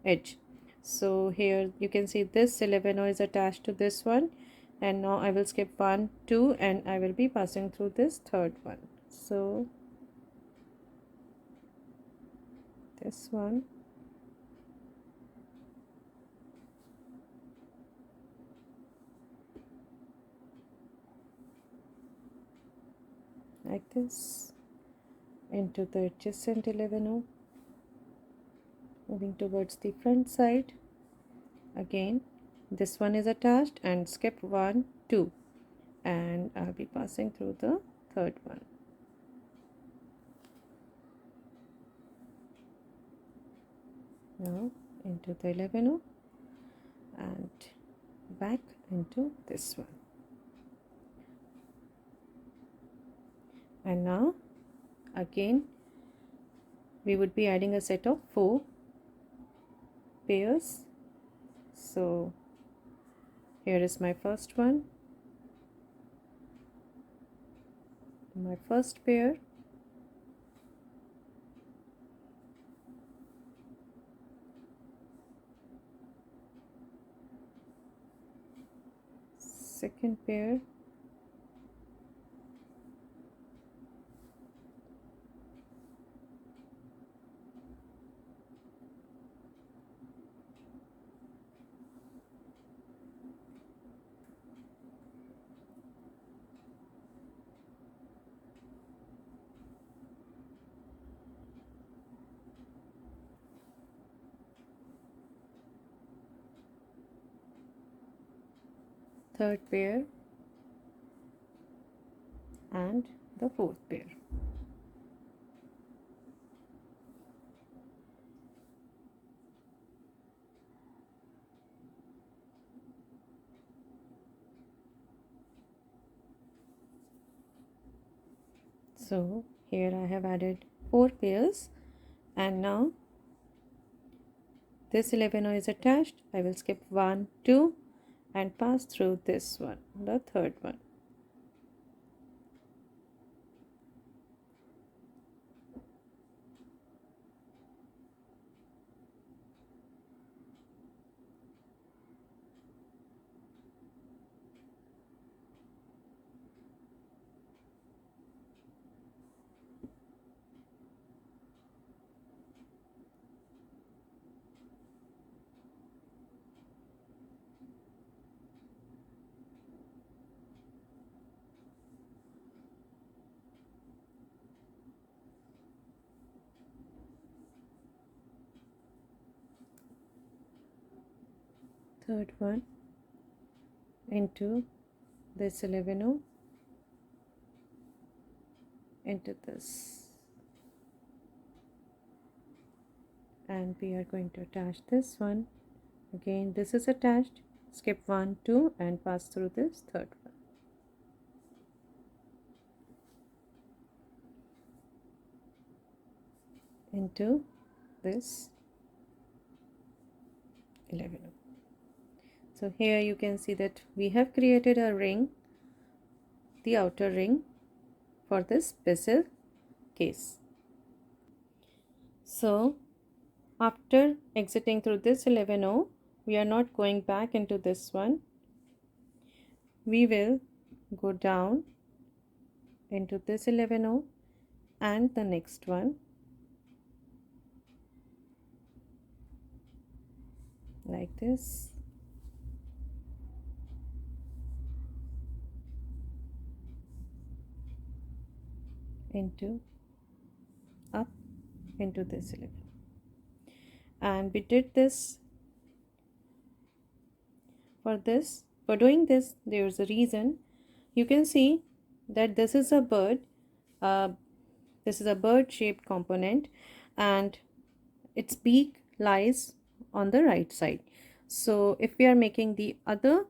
edge. So here you can see this 11O is attached to this one, and now I will skip 1 2 and I will be passing through this third one. So this one, like this, into the adjacent 11O, moving towards the front side. Again this one is attached and skip 1 2 and I'll be passing through the third one. Now into the 11O and back into this one. And now again we would be adding a set of 4 pairs. So here is my first one, my first pair, second pair, third pair, and the fourth pair. So here I have added 4 pairs, and now this 11O is attached. I will skip 1 2 and pass through this one, the third one. Third one into this 11O, into this, and we are going to attach this one Again this is attached, skip 1 2 and pass through this third one into this 11. So here you can see that we have created a ring, the outer ring for this bezel case. So after exiting through this 11O, we are not going back into this one. We will go down into this 11O and the next one like this. Into up into this 11, and we did this. For doing this, there's a reason. You can see that this is a bird, uh, this is a bird shaped component, and its beak lies on the right side. So if we are making the other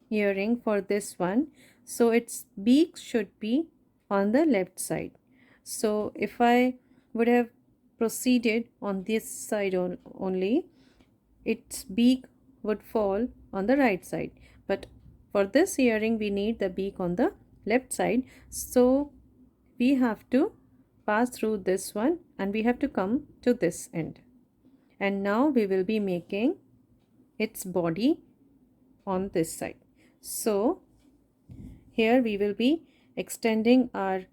earring for this one, so its beak should be on the left side. So if I would have proceeded on this side only, its beak would fall on the right side, but for this earring we need the beak on the left side, so we have to pass through this one and we have to come to this end. And now we will be making its body on this side. So here we will be extending our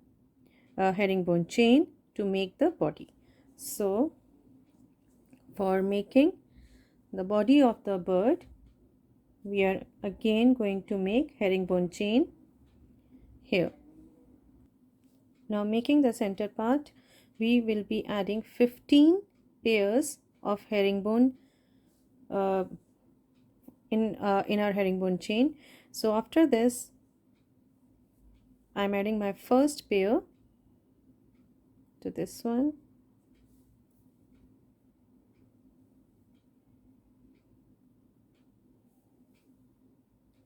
herringbone chain to make the body. So for making the body of the bird, we are again going to make herringbone chain here. Now making the center part, we will be adding 15 pairs of herringbone in our herringbone chain. So after this, I'm adding my first pair to this one,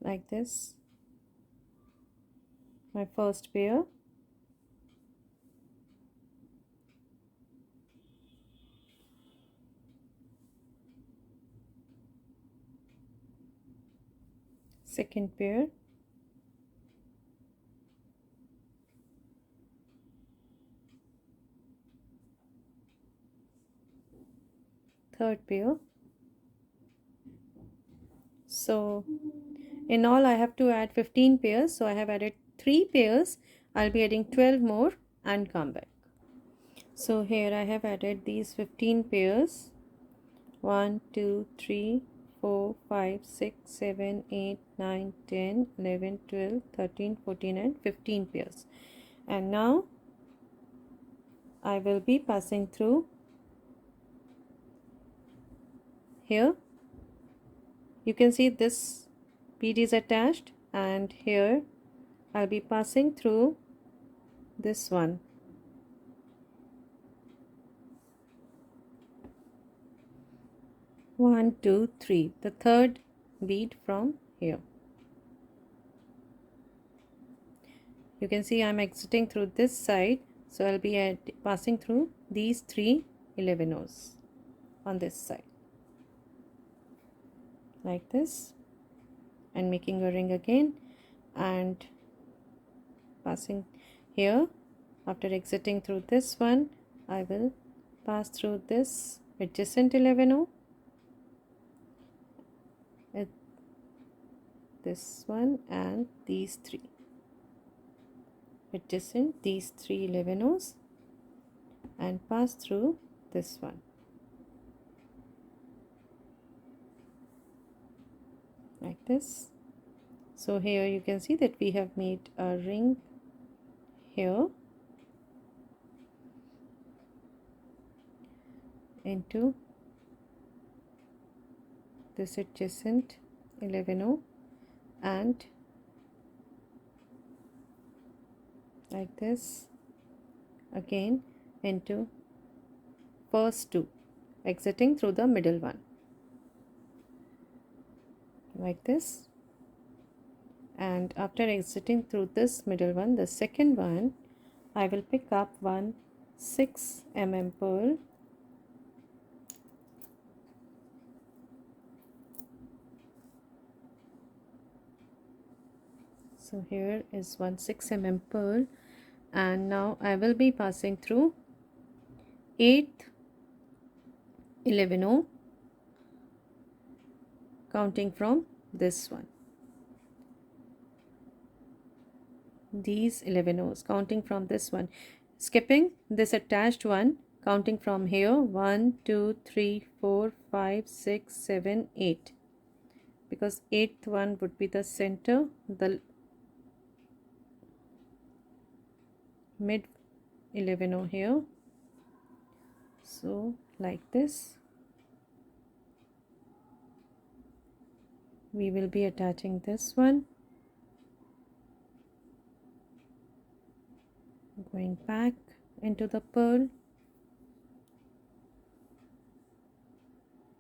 like this, my first pair, second pair, third pair. So in all I have to add 15 pairs, so I have added 3 pairs. I'll be adding 12 more and come back. So here I have added these 15 pairs, 1 2 3 4 5 6 7 8 9 10 11 12 13 14 and 15 pairs. And now I will be passing through here. You can see this bead is attached, and here I'll be passing through this one. One, two, three, the third bead from here. You can see I'm exiting through this side, so I'll be passing through these 3 11Os on this side, like this, and making a ring again and passing here. After exiting through this one, I will pass through this adjacent 11O, this one, and these 3 adjacent, these 3 11Os, and pass through this one, like this. So here you can see that we have made a ring here into this adjacent 11O, and like this again into first 2, exiting through the middle one. like this. And after exiting through this middle one, the second one, I will pick up one 6 mm pearl. So here is one 6 mm pearl, and now I will be passing through 8th 11 counting from this one. These 11 O's counting from this one, skipping this attached one, counting from here 1 2 3 4 5 6 7 8, because 8th one would be the center, the mid 11 here. So like this we will be attaching this one, going back into the pearl,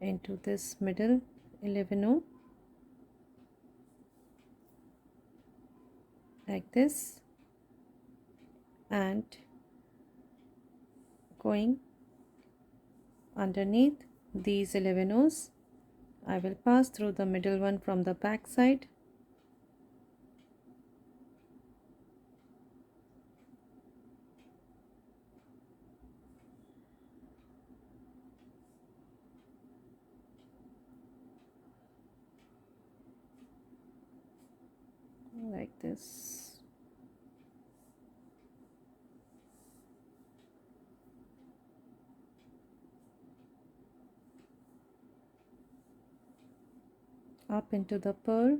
into this middle 11 like this, and going underneath these 11 O's. I will pass through the middle one from the back side, like this. Up into the pearl,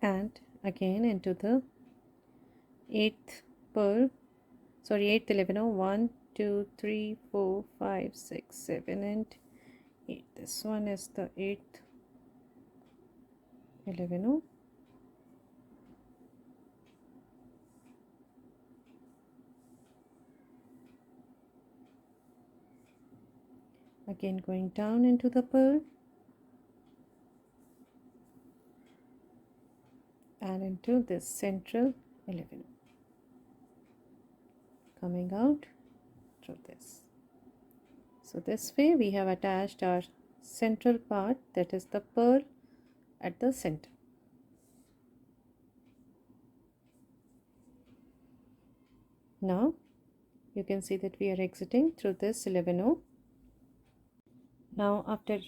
and again into the 8th pearl, sorry 8th 11 1 2 3 4 5 6 7 and 8. This one is the 8th 11 again going down into the pearl and into this central 11, coming out through this. So this way we have attached our central part, that is the pearl at the center. Now you can see that we are exiting through this 11. Now after,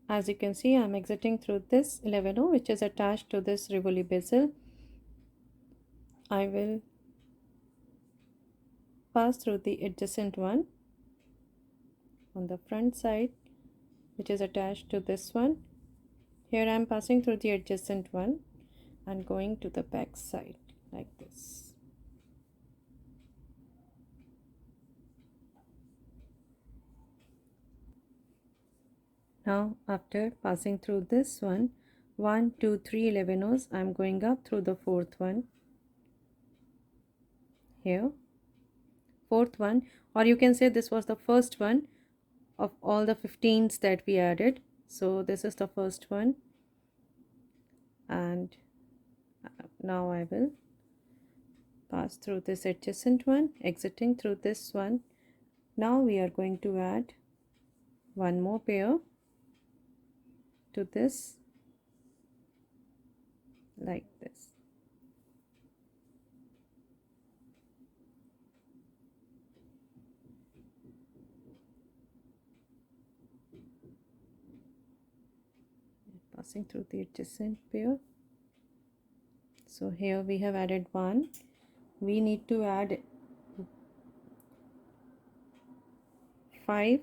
as you can see, I am exiting through this 11 which is attached to this Rivoli bezel. I will pass through the adjacent one on the front side, which is attached to this one. Here I am passing through the adjacent one and going to the back side like this. Now after passing through this one, 1 2 3 11 O's, I am going up through the 4th one here, 4th one, or you can say this was the first one of all the 15s that we added. So this is the first one, and now I will pass through this adjacent one, exiting through this one. Now we are going to add one more pair to this like this. Passing through the adjacent pair. So here we have added one. We need to add 5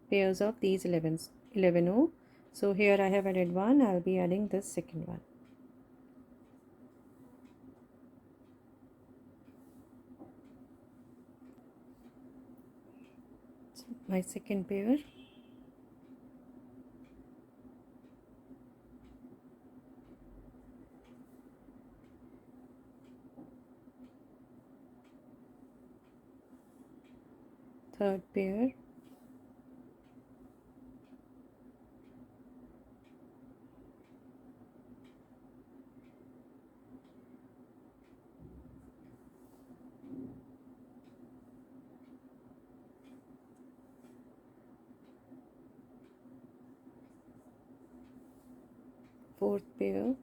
pairs of these 11 So here I have added one. I'll be adding this second one. my second pair, third pair, fourth pair,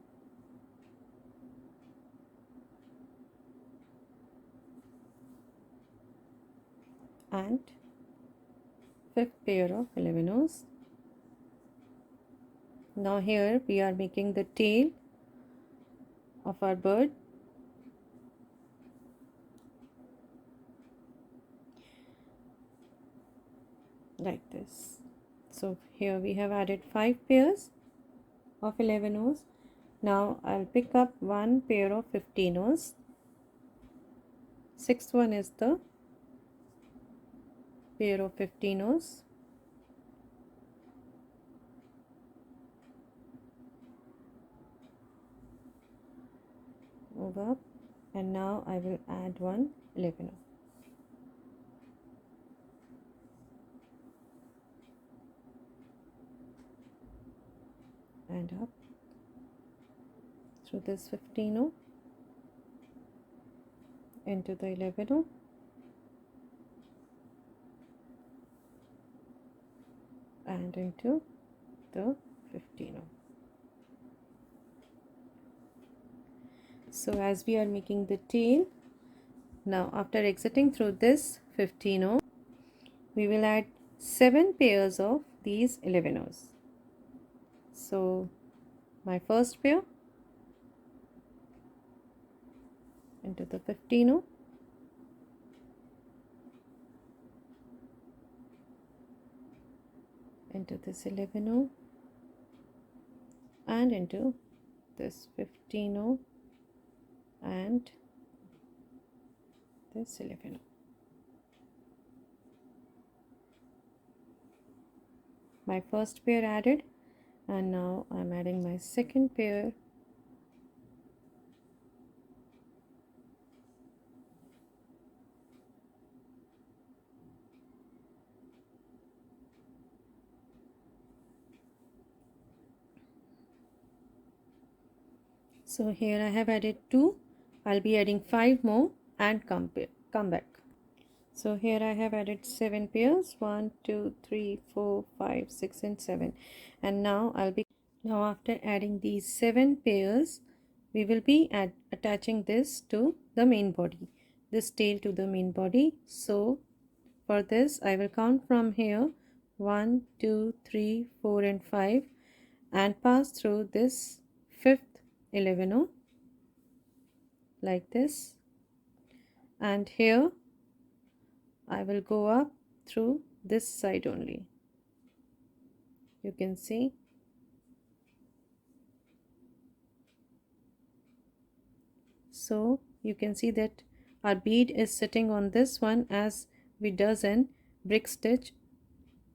and fifth pair of 11 Now here we are making the tail of our bird. Like this. So here we have added 5 pairs of 11 Now I'll pick up one pair of 15 Sixth one is the pair of 15 Move up, and now I will add one 11 and up through this 15 into the 11 and into the 15 So as we are making the tail, now after exiting through this 15 we will add 7 pairs of these 11 So my first pair into the 15 into this 11 and into this 15 and this 11 My first pair added, and now I'm adding my second pair So here I have added 2. I'll be adding 5 more and come back. So here I have added 7 pairs, 1 2 3 4 5 6 and 7, and now after adding these 7 pairs we will be attaching this to the main body, this tail to the main body. So for this I will count from here 1 2 3 4 and 5 and pass through this fifth 11 like this, and here I will go up through this side only. You can see so you can see that our bead is sitting on this one as we does in brick stitch.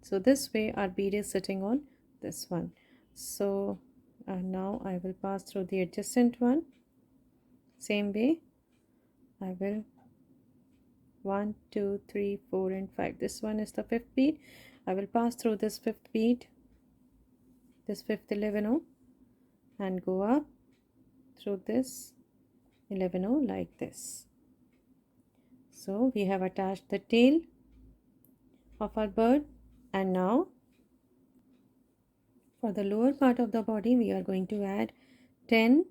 So this way our bead is sitting on this one. So now I will pass through the adjacent one. Same way I will 1 2 3 4 and 5. This one is the fifth bead. I will pass through this fifth bead, this fifth 11 and go up through this 11 like this. So we have attached the tail of our bird, and now for the lower part of the body we are going to add 10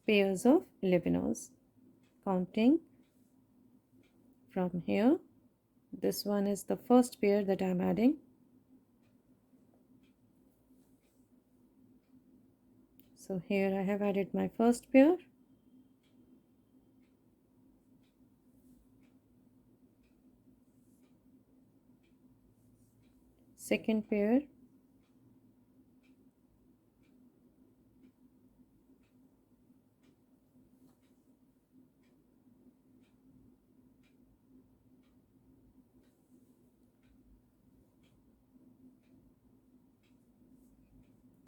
pairs of 11 counting from here. This one is the first pair that I am adding. So here I have added my first pair, second pair,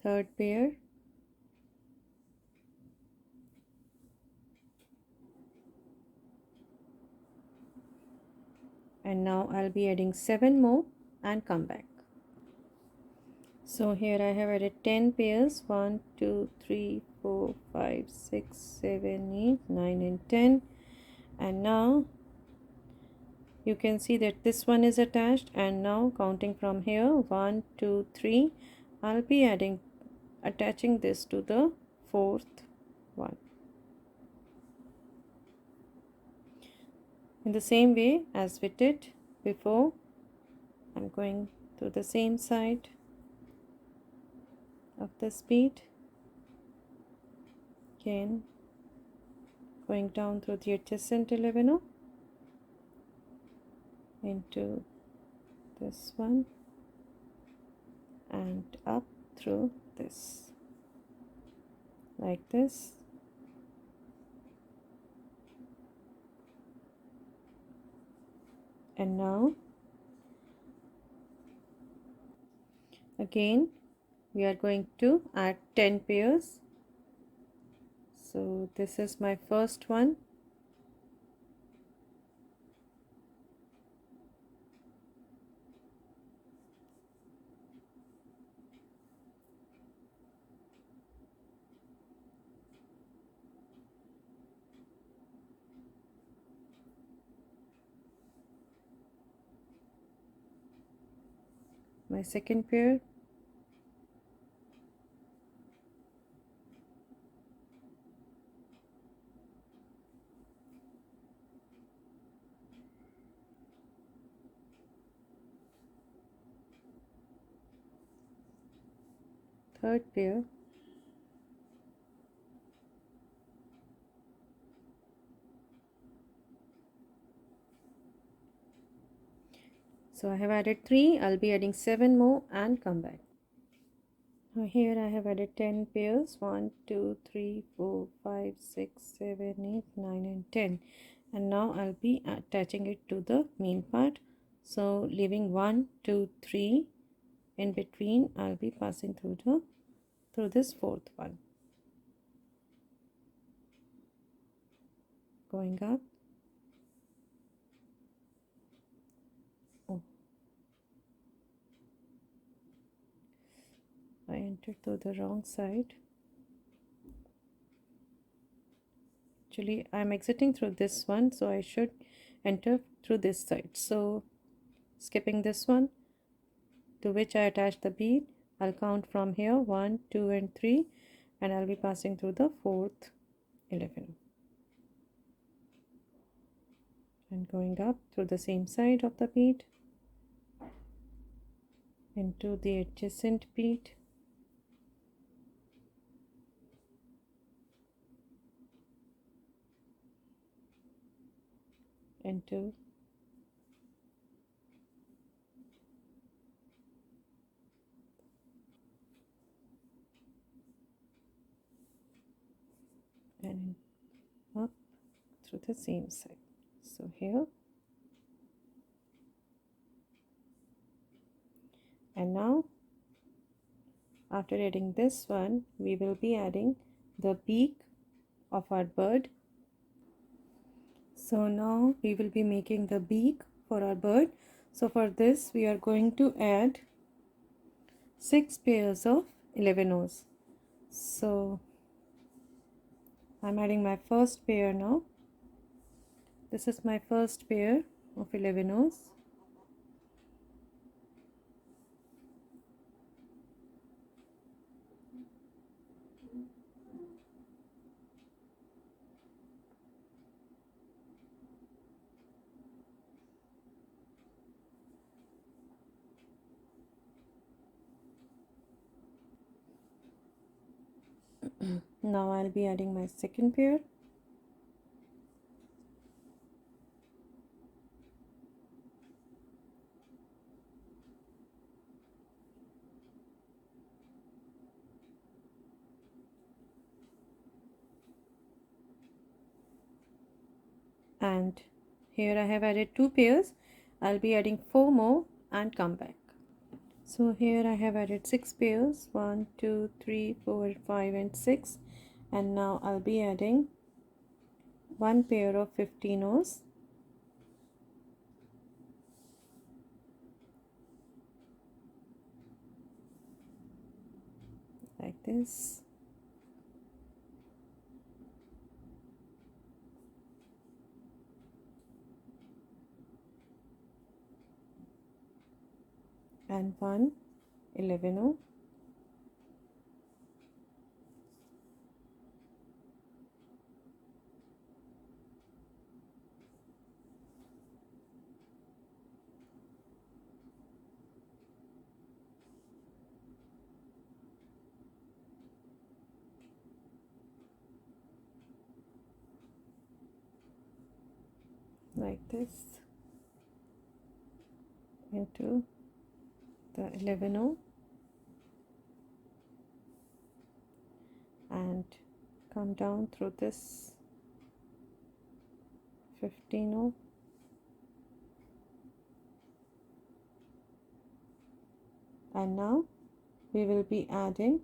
third pair, and now I'll be adding 7 more and come back. So here I have added 10 pairs, 1 2 3 4 5 6 7 8 9 and 10, and now you can see that this one is attached, and now counting from here 1 2 3 I'll be attaching this to the fourth one in the same way as we did before. I'm going to the same side of this bead, again going down through the adjacent 11 into this one and up through this, like this, and now again we are going to add 10 pairs. So this is my first one, my second pair, third pair, so I have added 3, I'll be adding 7 more and come back. Now here I have added 10 pairs, 1 2 3 4 5 6 7 8 9 and 10, and now I'll be attaching it to the main part. So leaving 1 2 3 in between, I'll be passing through this fourth one, going up. Oh, I entered through the wrong side. Actually I'm exiting through this one, so I should enter through this side. So skipping this one to which I attach the bead, I'll count from here 1 2 and 3, and I'll be passing through the fourth 11 and going up through the same side of the bead into the adjacent bead, into and up through the same side. So here, and now after adding this one, we will be adding the beak of our bird. So now we will be making the beak for our bird. So for this we are going to add 6 pairs of 11 O's. So I'm adding my first pair now. This is my first pair of 11 O's. Now I'll be adding my second pair. And here I have added 2 pairs. I'll be adding 4 more and come back. So here I have added 6 pairs, 1 2 3 4 5 and 6, and now I'll be adding one pair of 15 O's like this, and one 11 O, like this, into the 11 O, and come down through this 15 O, and now we will be adding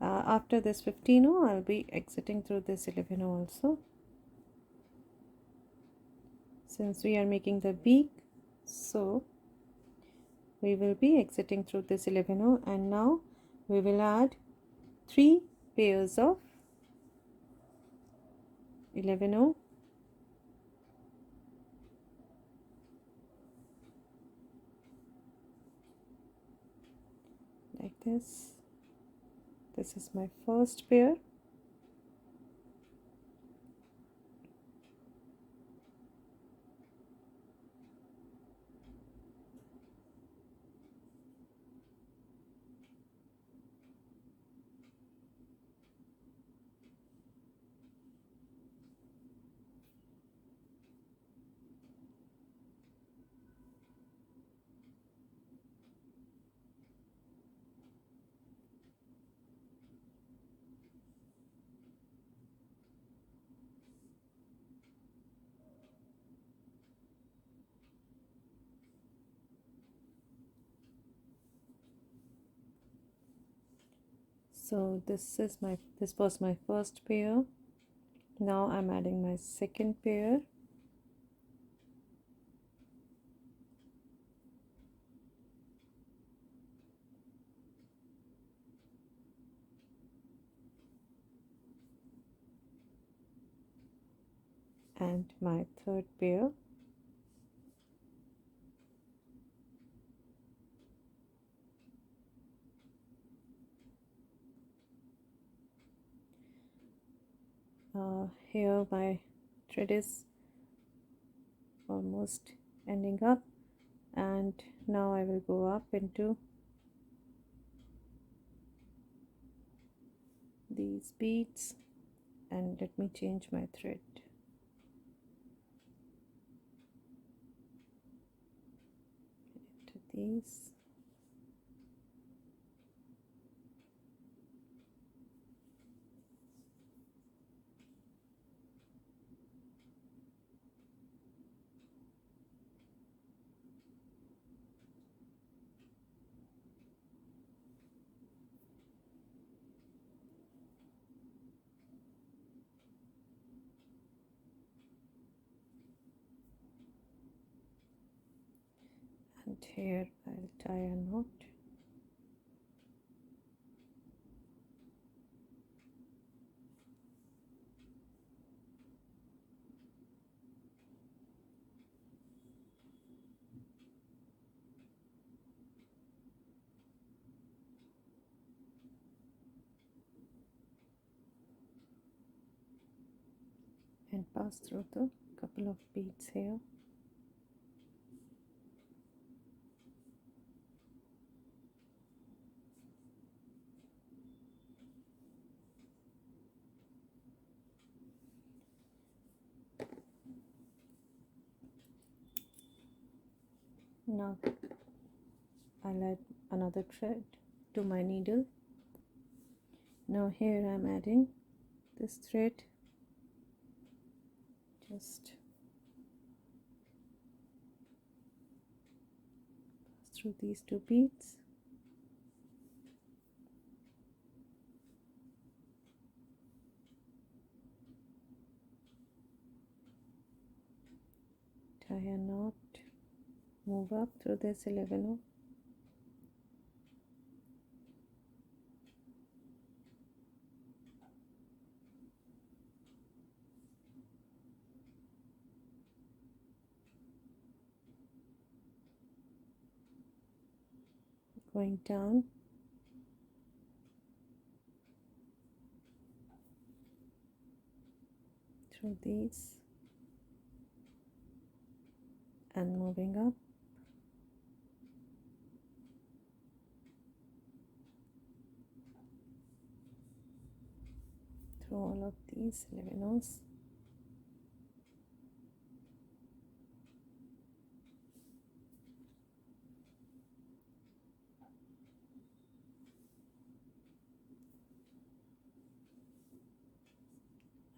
after this 15 O, I'll be exiting through this 11 O also, since we are making the beak. So we will be exiting through this 11 O, and now we will add 3 pairs of 11 O, like this. This is my first pair, so this was my first pair. Now I'm adding my second pair, and my third pair, here my thread is almost ending up, and now I will go up into these beads, and let me change my thread to these, and here I'll tie a knot, and pass through the couple of beads here, now I'll add another thread to my needle. Now here I'm adding this thread, just pass through these two beads, tie a knot, move up through this 11 going down through these and moving up through all of these 11s.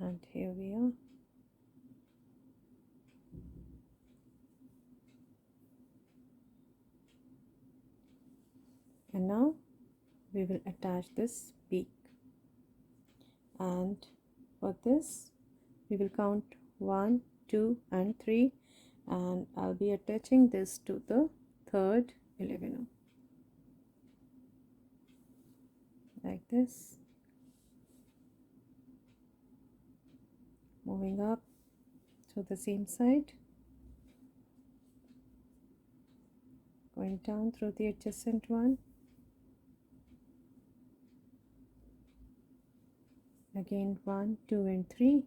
And here we are. And now we will attach this beak, and for this we will count 1, 2 and 3, and I'll be attaching this to the third 11 like this, moving up to the same side, going down through the adjacent one, again 1, 2 and 3,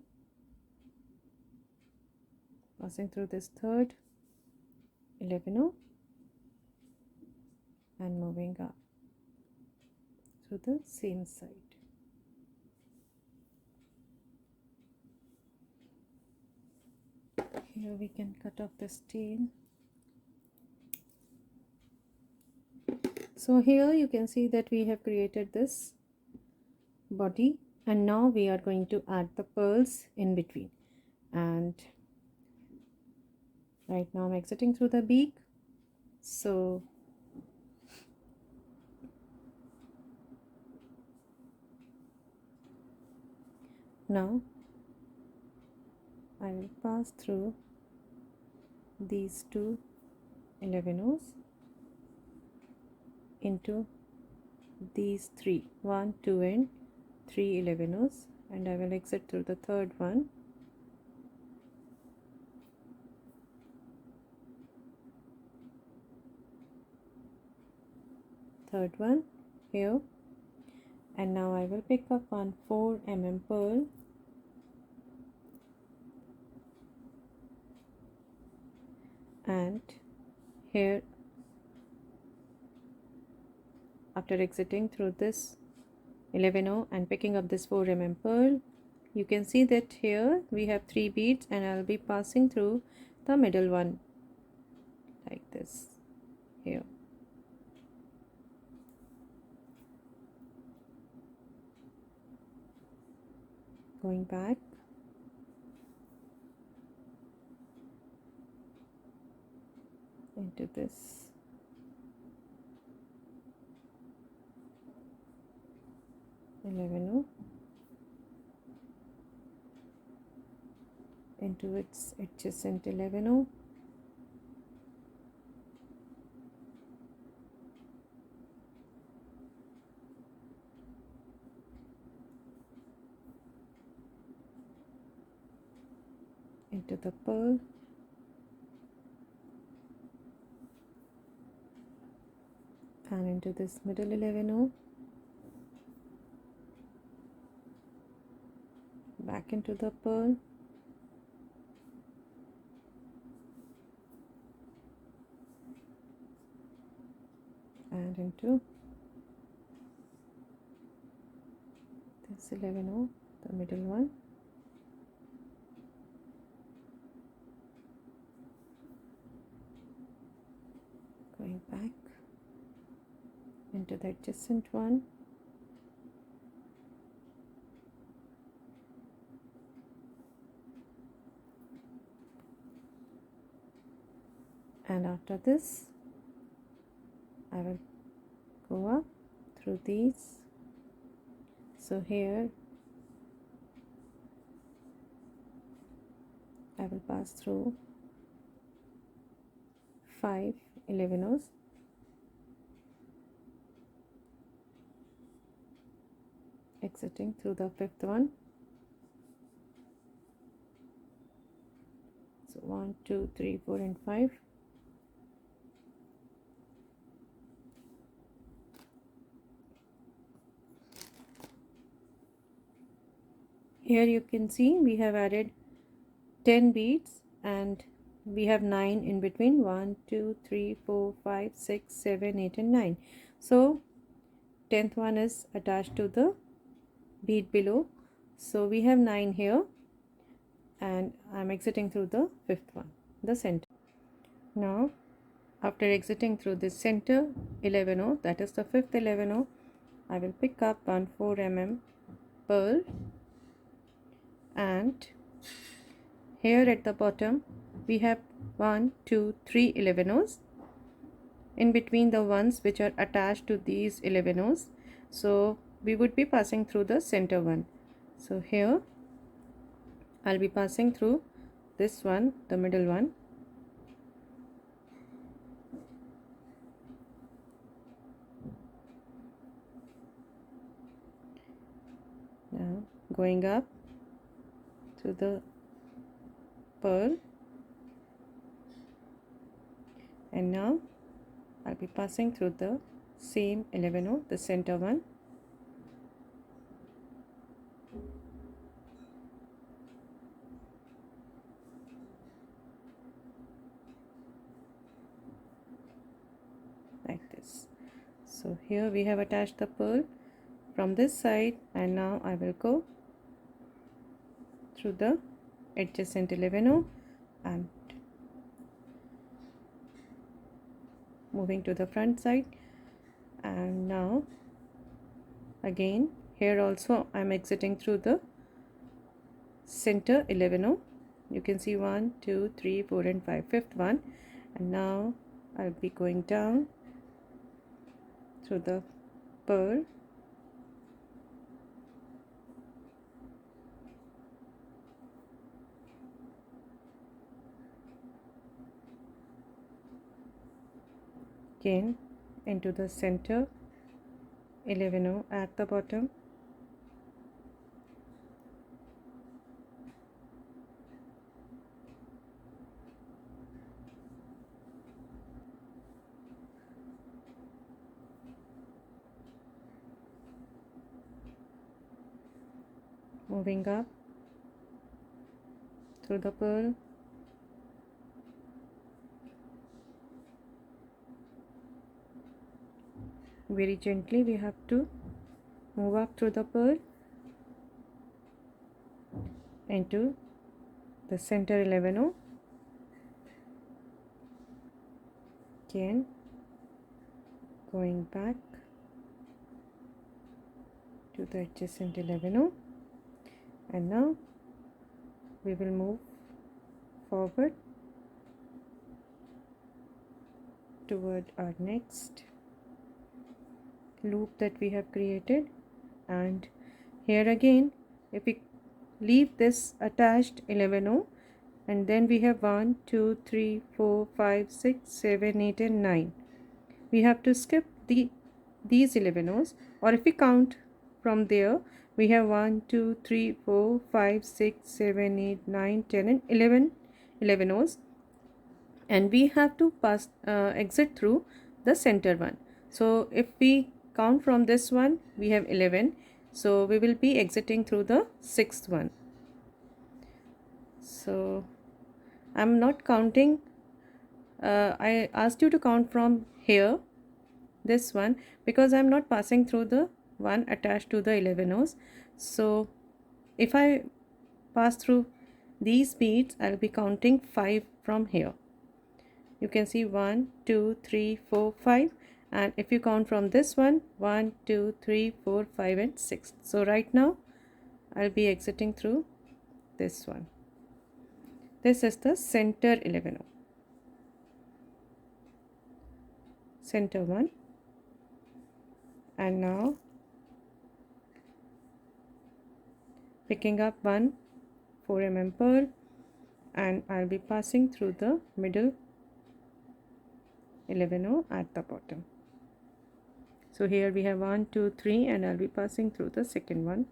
passing through this third 11 and moving up to the same side. Here we can cut off this tail. So here you can see that we have created this body, and now we are going to add the pearls in between. And right now I'm exiting through the beak, so now I will pass through these two 11 into these 3, 1, 2 and 3 11, and I will exit through the third one, here, and now I will pick up one 4 pearl and here, after exiting through this 11 and picking up this 4 pearl, you can see that here we have 3 beads, and I'll be passing through the middle one like this here. Going back into this into its adjacent 11 into the pearl, and into this middle 11 back into the pearl, and into this 11, the middle one, going back into the adjacent one, and after this I will go up through these. So here I will pass through 5 11 exiting through the fifth one. So 1 2 3 4 and 5. Here you can see we have added 10 beads and we have 9 in between. 1 2 3 4 5 6 7 8 and 9. So 10th one is attached to the bead below, so we have 9 here, and I'm exiting through the fifth one, the center. Now after exiting through this center 11 that is the fifth 11 I will pick up one 4 mm pearl, and here at the bottom we have 1 2 3 11 in between the ones which are attached to these 11 so we would be passing through the center one. So here I'll be passing through this one, the middle one. Now going up to the pearl, and now I'll be passing through the same 11 the center one. Like this. So here we have attached the pearl from this side, and now I will go through the adjacent 11 and moving to the front side. And now again here also I'm exiting through the center 11. You can see 1 2 3 4 and 5, fifth one, and now I'll be going down through the pearl, again into the center 11 at the bottom, moving up through the pearl, very gently we have to move up through the pearl into the center 11, again going back to the adjacent 11, and now we will move forward toward our next loop that we have created. And here again, if we leave this attached 11 and then we have 1 2 3 4 5 6 7 8 and 9, we have to skip these 11s, or if we count from there we have 1 2 3 4 5 6 7 8 9 10 and 11s, and we have to pass exit through the center one. So if we count from this one we have 11, so we will be exiting through the sixth one. So I'm not counting, I asked you to count from here, this one, because I'm not passing through the one attached to the 11os. So if I pass through these beads I'll be counting 5 from here. You can see 1 2 3 4 5, and if you count from this one 1 2 3 4 5 and 6. So right now I'll be exiting through this one. This is the center 11, center one, and now picking up one 4 mm pearl, and I'll be passing through the middle 11 at the bottom. So here we have 1 2 3, and I'll be passing through the second one,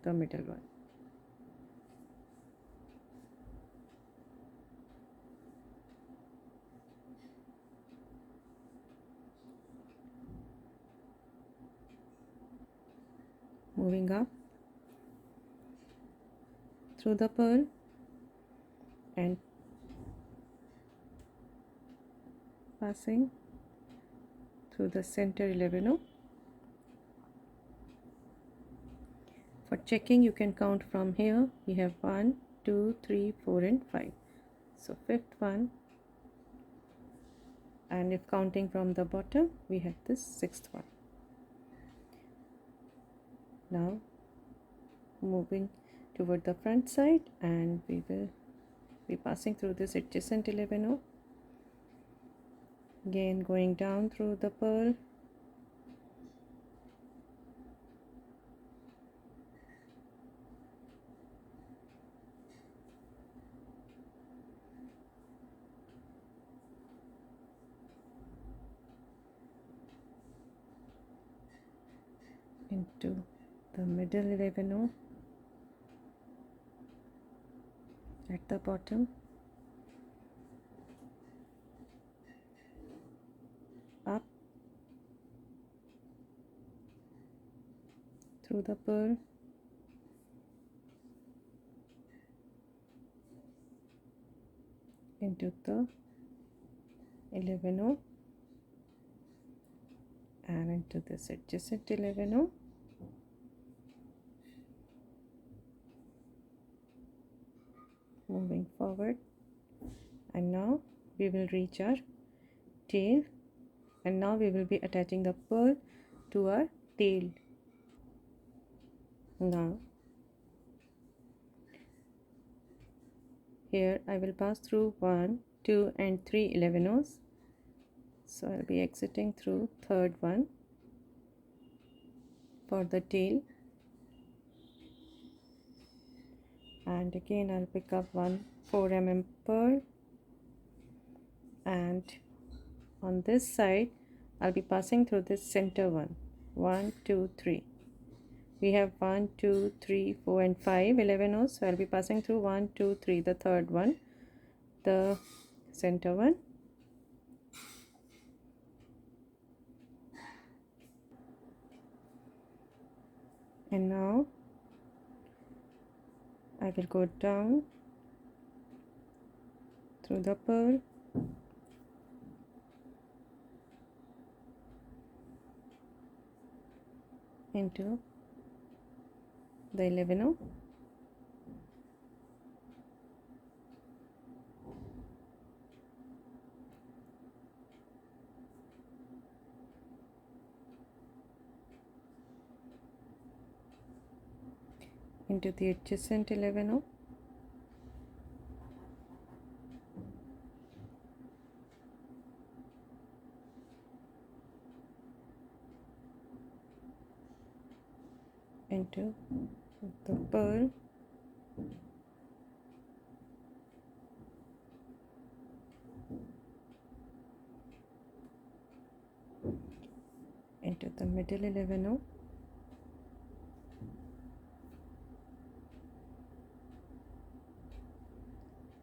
the middle one. Moving up through the pearl and passing through the center 11. For checking, you can count from here. We have 1 2 3 4 and 5. So fifth one, and if counting from the bottom, we have this sixth one. Now moving toward the front side, and we will be passing through this adjacent 11, again going down through the pearl into the middle 11 at the bottom, up through the pearl, into the 11 and into this adjacent 11, moving forward, and now we will reach our tail, and now we will be attaching the pearl to our tail. Now here I will pass through 1 2 and 3 11s, so I'll be exiting through third one for the tail, and again I'll pick up one 4 pearl, and on this side I'll be passing through this center one, 1 2 3. We have 1 2 3 4 and 5 11s, so I'll be passing through 1 2 3, the third one, the center one, and now I will go down through the pearl into the 11, into the adjacent 11, into the pearl, into the middle 11,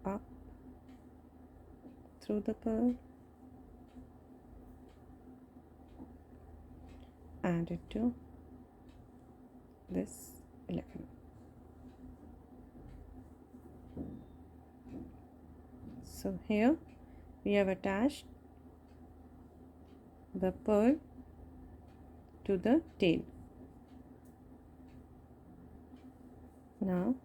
up through the pearl and into this 11. So here we have attached the pearl to the tail. Now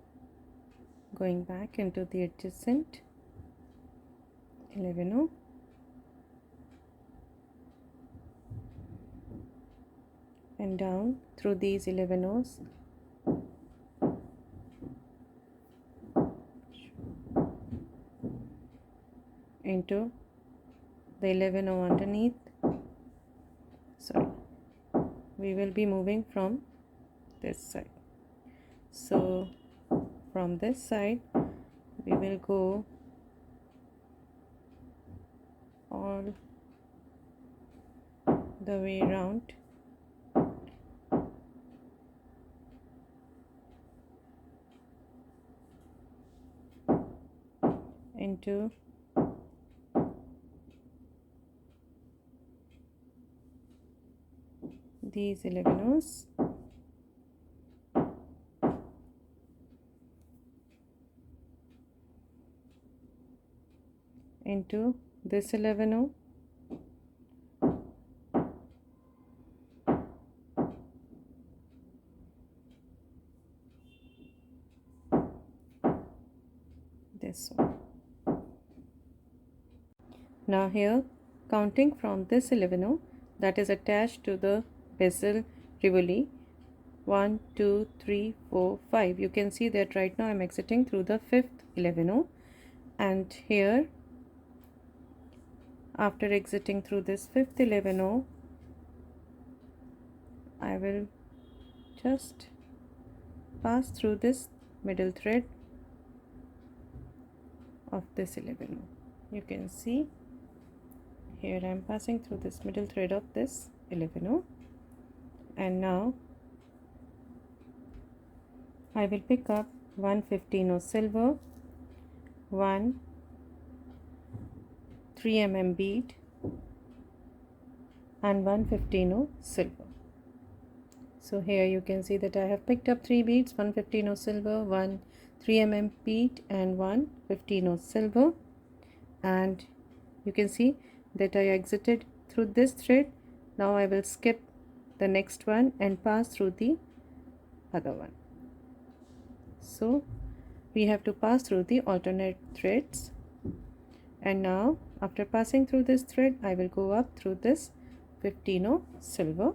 going back into the adjacent 11, and down through these 11s, into the 11 underneath. Sorry, we will be moving from this side. So from this side we will go all the way round into these 11 O's. Into this 11 O. This one. Now here, counting from this 11 O that is attached to the bezel Rivoli, 1, 2, 3, 4, 5. You can see that right now I'm exiting through the 5th 11 O, and here after exiting through this 5th 11 O, I will just pass through this middle thread of this 11 O. You can see here I am passing through this middle thread of this 11 O, and now I will pick up 115 O silver, 1 3 mm bead, and 115 O silver. So here you can see that I have picked up 3 beads, 115 O silver, 1 3 mm bead, and 115 O silver, and you can see that I exited through this thread. Now I will skip the next one and pass through the other one. So we have to pass through the alternate threads, and now after passing through this thread I will go up through this 15 O silver,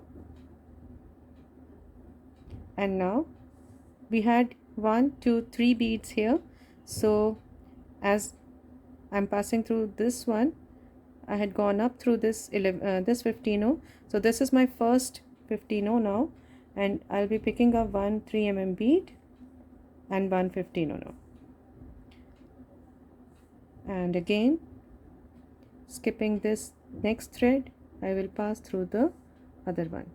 and now we had 1 2 3 beads here. So as I'm passing through this one, I had gone up through this 15 O. So this is my first 15 O now, and I'll be picking up 1 3 mm bead and 115 O now, and again skipping this next thread I will pass through the other one.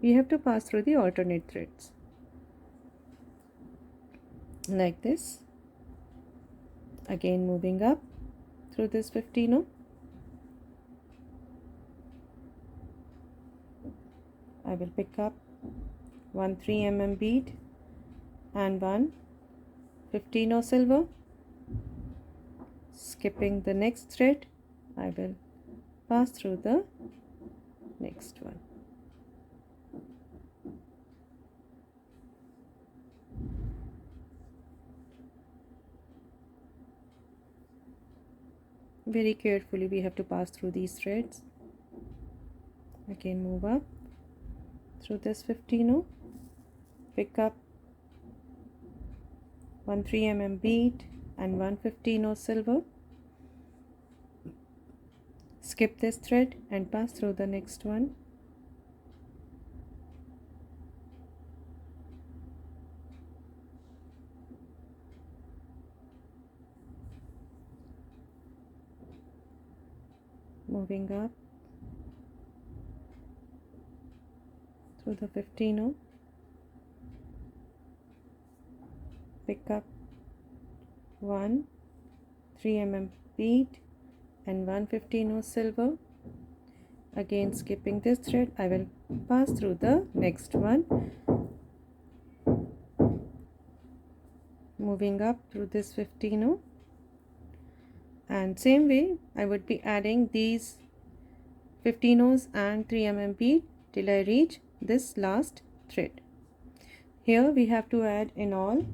We have to pass through the alternate threads like this. Again moving up through this 15 O, I will pick up 1 3 mm bead and 1 15 O silver. Skipping the next thread I will pass through the next one. Very carefully we have to pass through these threads. Again move up through this 15 O, pick up 1 3 mm bead and 115 O silver. Skip this thread and pass through the next one. Moving up through the 15 O, pick up 1 3 mm bead and 115 O silver. Again skipping this thread I will pass through the next one. Moving up through this 15 O, and same way I would be adding these 15 O's and 3 mm bead till I reach this last thread. Here we have to add in all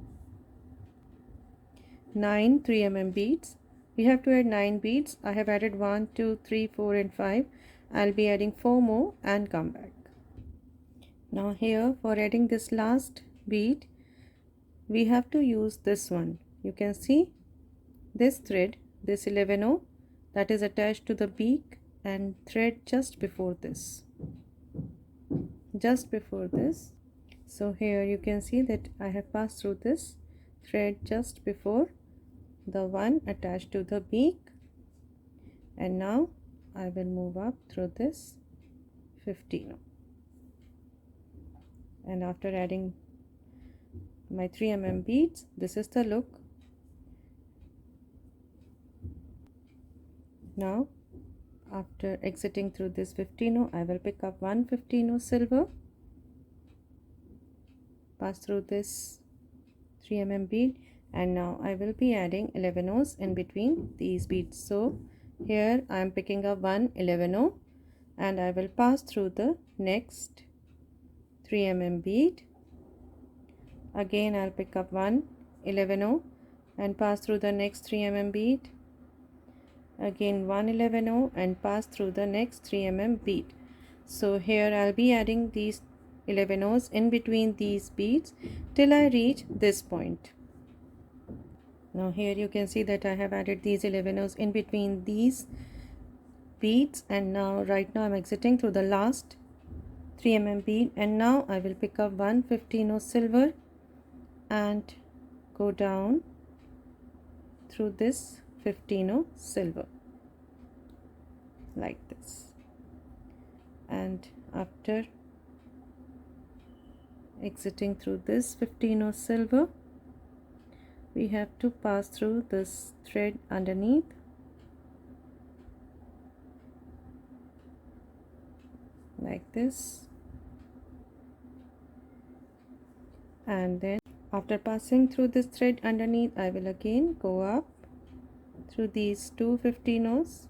9 3 mm beads. We have to add 9 beads. I have added 1 2 3 4 and 5. I'll be adding 4 more and come back. Now here for adding this last bead we have to use this one. You can see this thread, this 11 O, that is attached to the beak, and thread just before this. So here you can see that I have passed through this thread just before the one attached to the beak, and now I will move up through this 15. And after adding my 3 beads, this is the look. Now after exiting through this 15, I will pick up one 15 silver, pass through this 3 bead, and now I will be adding 11 O's in between these beads. So here I am picking up one 11 O, and I will pass through the next 3 bead. Again I'll pick up one 11 O and pass through the next 3 bead. Again one 11 O and pass through the next 3 bead. So here I'll be adding these 11 O's in between these beads till I reach this point. Now here you can see that I have added these 11 O's in between these beads, and now right now I'm exiting through the last 3 bead, and now I will pick up one 15 O silver and go down through this 15 O silver like this. And after exiting through this 15 O silver, we have to pass through this thread underneath like this, and then after passing through this thread underneath, I will again go up through these two 15 O's.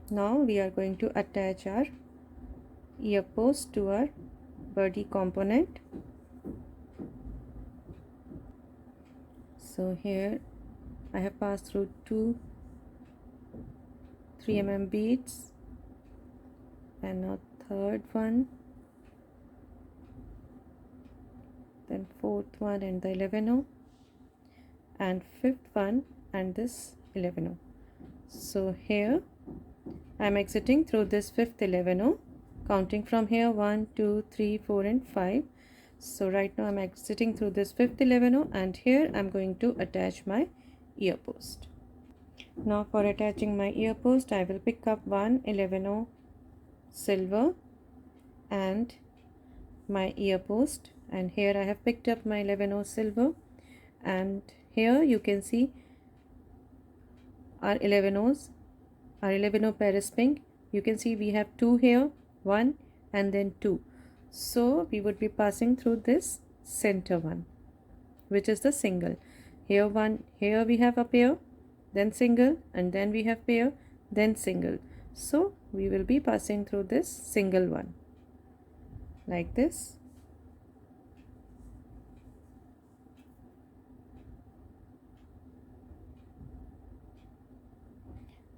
Now we are going to attach our ear post to our birdie component. So here I have passed through two 3 beads, and now third one, then fourth one and the 11 O, and fifth one and this 11 O. So here I am exiting through this fifth 11 O, counting from here 1 2 3 4 and 5. So right now I am exiting through this fifth 11 O, and here I am going to attach my ear post. Now for attaching my ear post, I will pick up one 11 O silver and my ear post, and here I have picked up my 11 O silver, and here you can see our 11 O's, our 11 O Paris pink. You can see we have two here, one and then two. So we would be passing through this center one, which is the single. Here one, here we have a pair, then single, and then we have pair, then single. So we will be passing through this single one like this.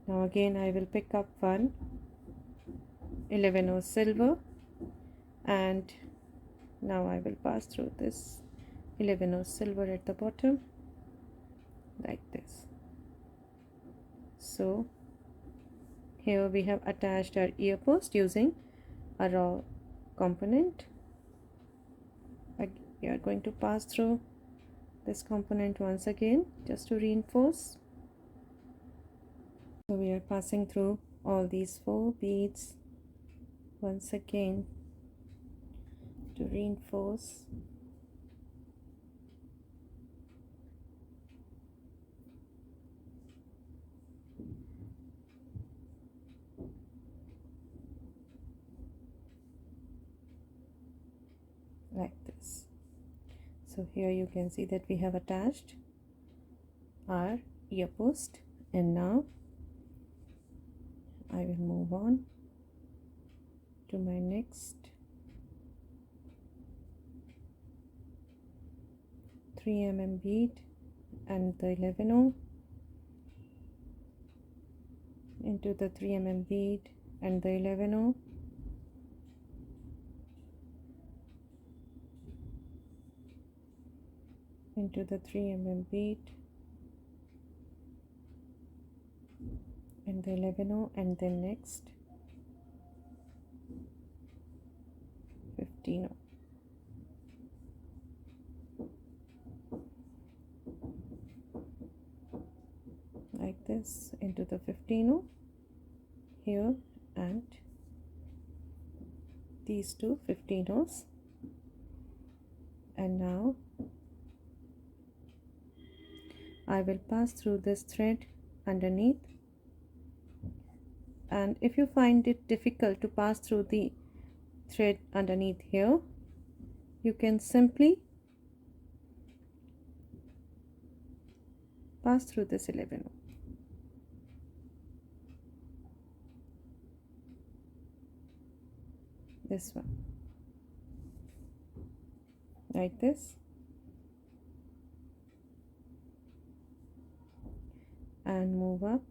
Now again I will pick up one 11 O silver, and now I will pass through this 11 O silver at the bottom like this. So here we have attached our ear post using a raw component. We are going to pass through this component once again just to reinforce. So we are passing through all these 4 beads once again to reinforce. Like this. So here you can see that we have attached our ear post, and now I will move on to my next 3 bead and the 11 O into the 3 bead and the 11 O, into the 3 bead and the 11 O, and then next 15 O. Like this into the 15 here and these two 15 and now I will pass through this thread underneath, and if you find it difficult to pass through the thread underneath here, you can simply pass through this 11 this one like this, and move up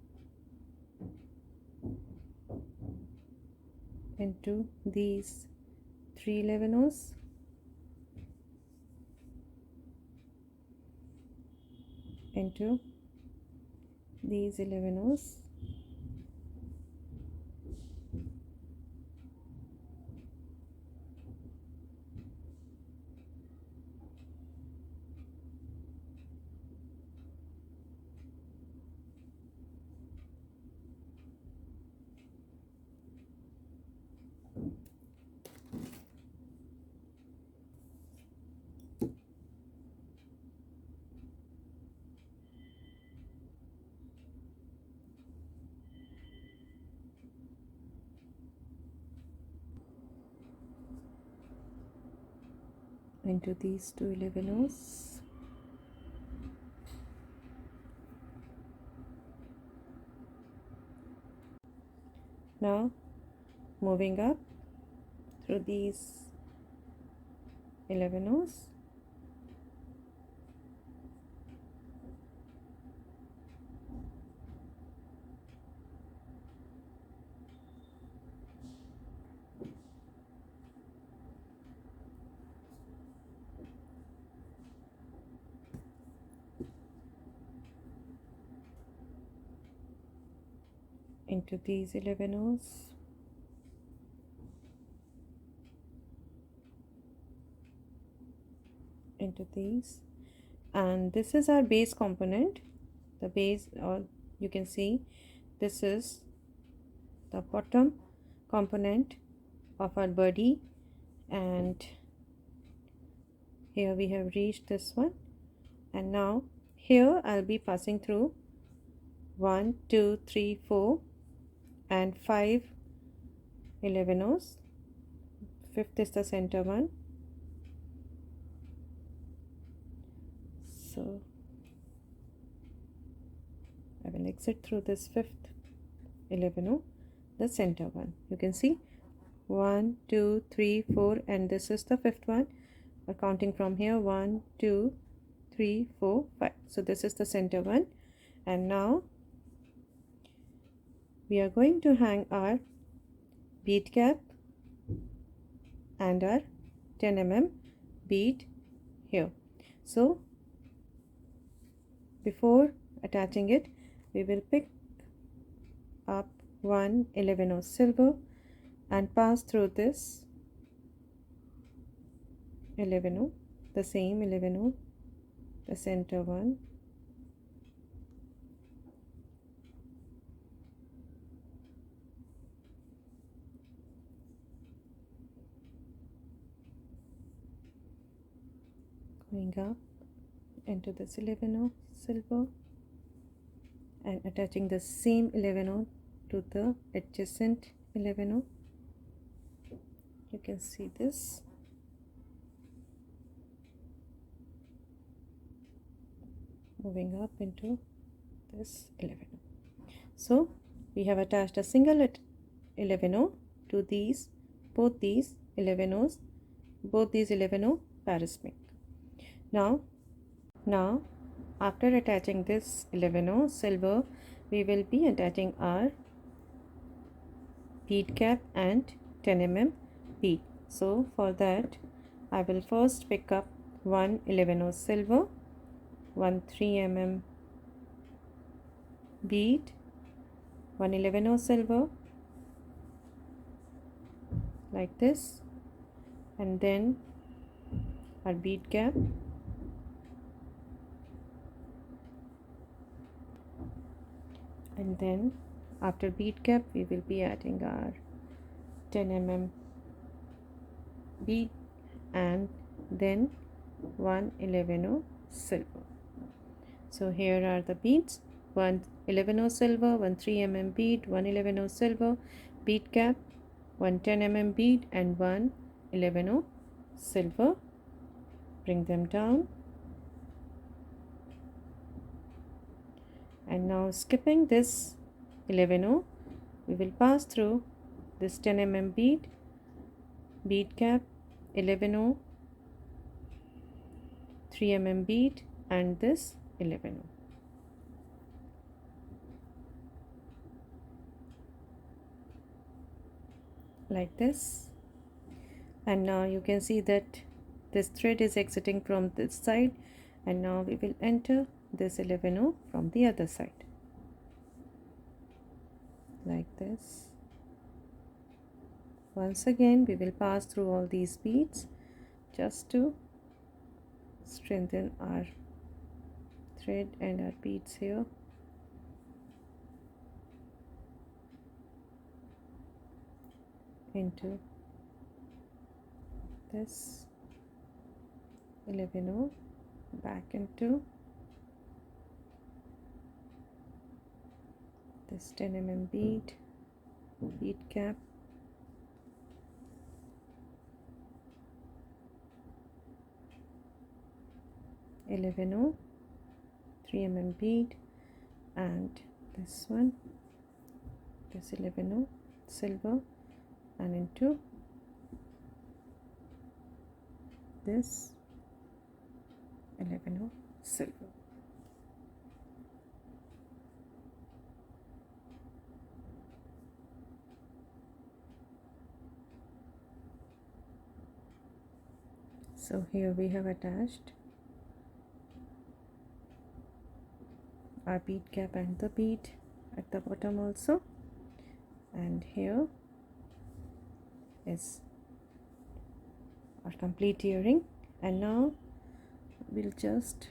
into these 3 11 into these 11 into these 2 11 now moving up through these 11 into these 11 into these, and this is our base component, the base, or you can see this is the bottom component of our birdie, and here we have reached this one, and now here I'll be passing through 1 2 3 4 and 5 11 fifth is the center one, so I will exit through this fifth 11 the center one. You can see 1 2 3 4 and this is the fifth one. We're counting from here 1 2 3 4 5, so this is the center one, and now we are going to hang our bead cap and our 10 bead here. So before attaching it, we will pick up one 11 silver and pass through this 11, the same 11, the center one, going up into this 11 silver and attaching the same 11 to the adjacent 11. You can see this. Moving up into this 11. So we have attached a single 11 to these, both these 11's, both these 11 parasmink. Now after attaching this 11 silver, we will be attaching our bead cap and 10 bead. So for that I will first pick up one 11 silver, one 3 bead, one 11 silver like this, and then our bead cap, And then after bead cap we will be adding our 10 mm bead and then 1 11 silver. So here are the beads: 1 11 silver, 1 3 mm bead, 1 11 silver, bead cap, 1 10 mm bead, and 1 11 silver. Bring them down. And now skipping this 11 we will pass through this 10 mm bead, bead cap, 11 3 mm bead, and this 11 like this. And now you can see that this thread is exiting from this side, and now we will enter this 11 from the other side like this. Once again we will pass through all these beads just to strengthen our thread and our beads here. Into this 11 back into this 10 mm bead, bead cap, (11) 3 mm bead, and this one, this 11 silver, and into this 11 silver. So here we have attached our bead cap and the bead at the bottom also, and here is our complete earring. And now we'll just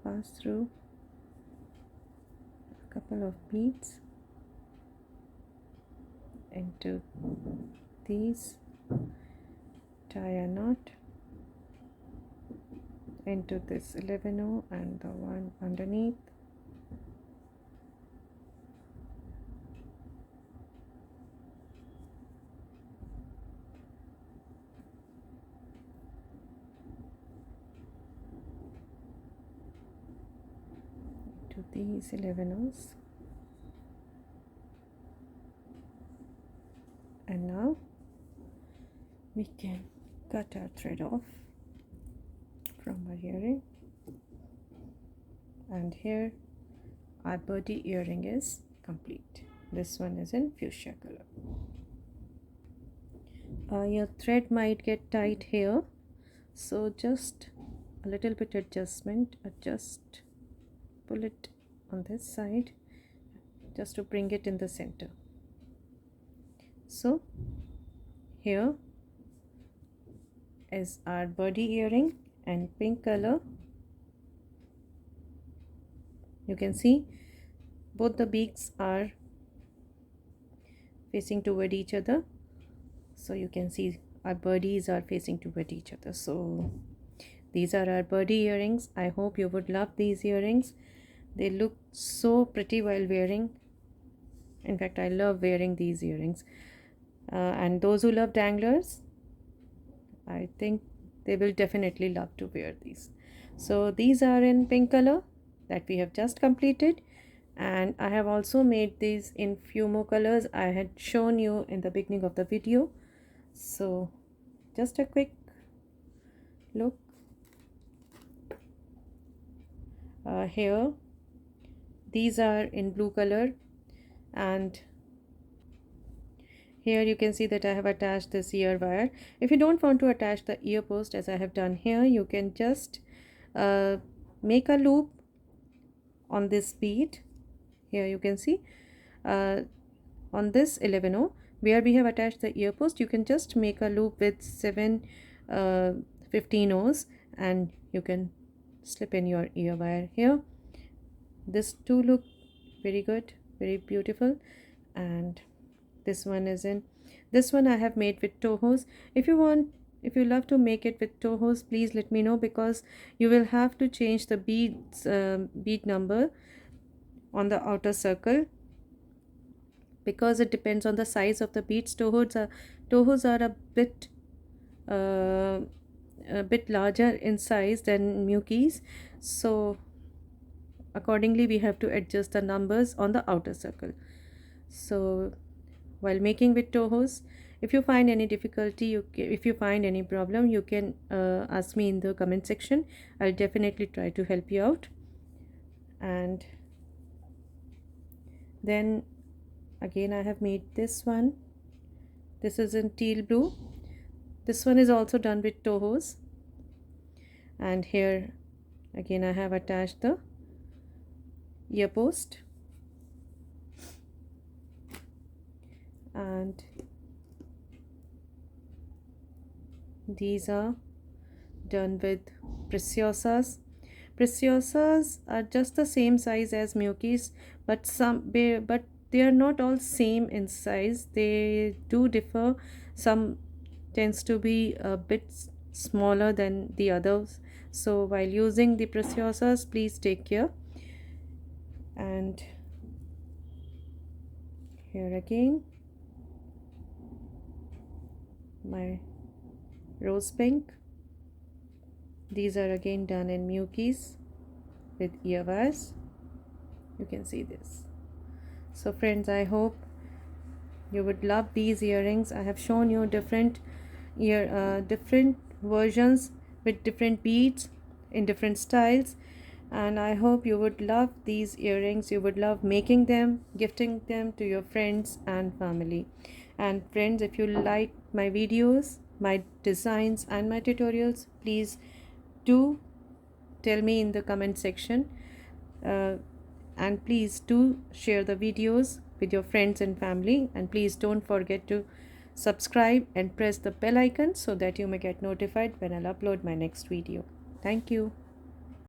pass through a couple of beads into these, tie a knot into this 11 and the one underneath, to these 11s. And now we can cut our thread off from our earring, and here our birdie earring is complete. This one is in fuchsia color. Your thread might get tight here, so just a little bit adjustment, pull it on this side just to bring it in the center. So here is our birdie earring and pink color. You can see both the beaks are facing toward each other, so you can see our birdies are facing toward each other. So these are our birdie earrings. I hope you would love these earrings. They look so pretty while wearing. In fact, I love wearing these earrings. And those who love danglers, I think they will definitely love to wear these. So these are in pink color that we have just completed, and I have also made these in few more colors I had shown you in the beginning of the video. So just a quick look. Here these are in blue color, and here you can see that I have attached this ear wire. If you don't want to attach the ear post as I have done here, you can just make a loop on this bead. Here you can see on this 11 where we have attached the ear post, you can just make a loop with 7 15 O's, and you can slip in your ear wire here. This too look very good, very beautiful. And this one is in, this one I have made with tohos. If you want, if you love to make it with tohos, please let me know, because you will have to change the beads bead number on the outer circle, because it depends on the size of the beads. Tohos are uh, a bit larger in size than Miyukis, so accordingly we have to adjust the numbers on the outer circle. So while making with tohos, if you find any difficulty, if you find any problem, you can ask me in the comment section. I'll definitely try to help you out. And then again I have made this one. This is in teal blue. This one is also done with tohos, and here again I have attached the ear post, and these are done with preciosas. Preciosas are just the same size as Miyukis, but they are not all same in size. They do differ. Some tends to be a bit smaller than the others. So while using the preciosas, please take care. And here again my rose pink. These are again done in Miyukis with ear wires. You can see this. So friends, I hope you would love these earrings. I have shown you different versions with different beads in different styles, and I hope you would love these earrings. You would love making them, gifting them to your friends and family. And friends, if you like my videos, my designs and my tutorials, please do tell me in the comment section, and please do share the videos with your friends and family, and please don't forget to subscribe and press the bell icon so that you may get notified when I'll upload my next video. Thank you.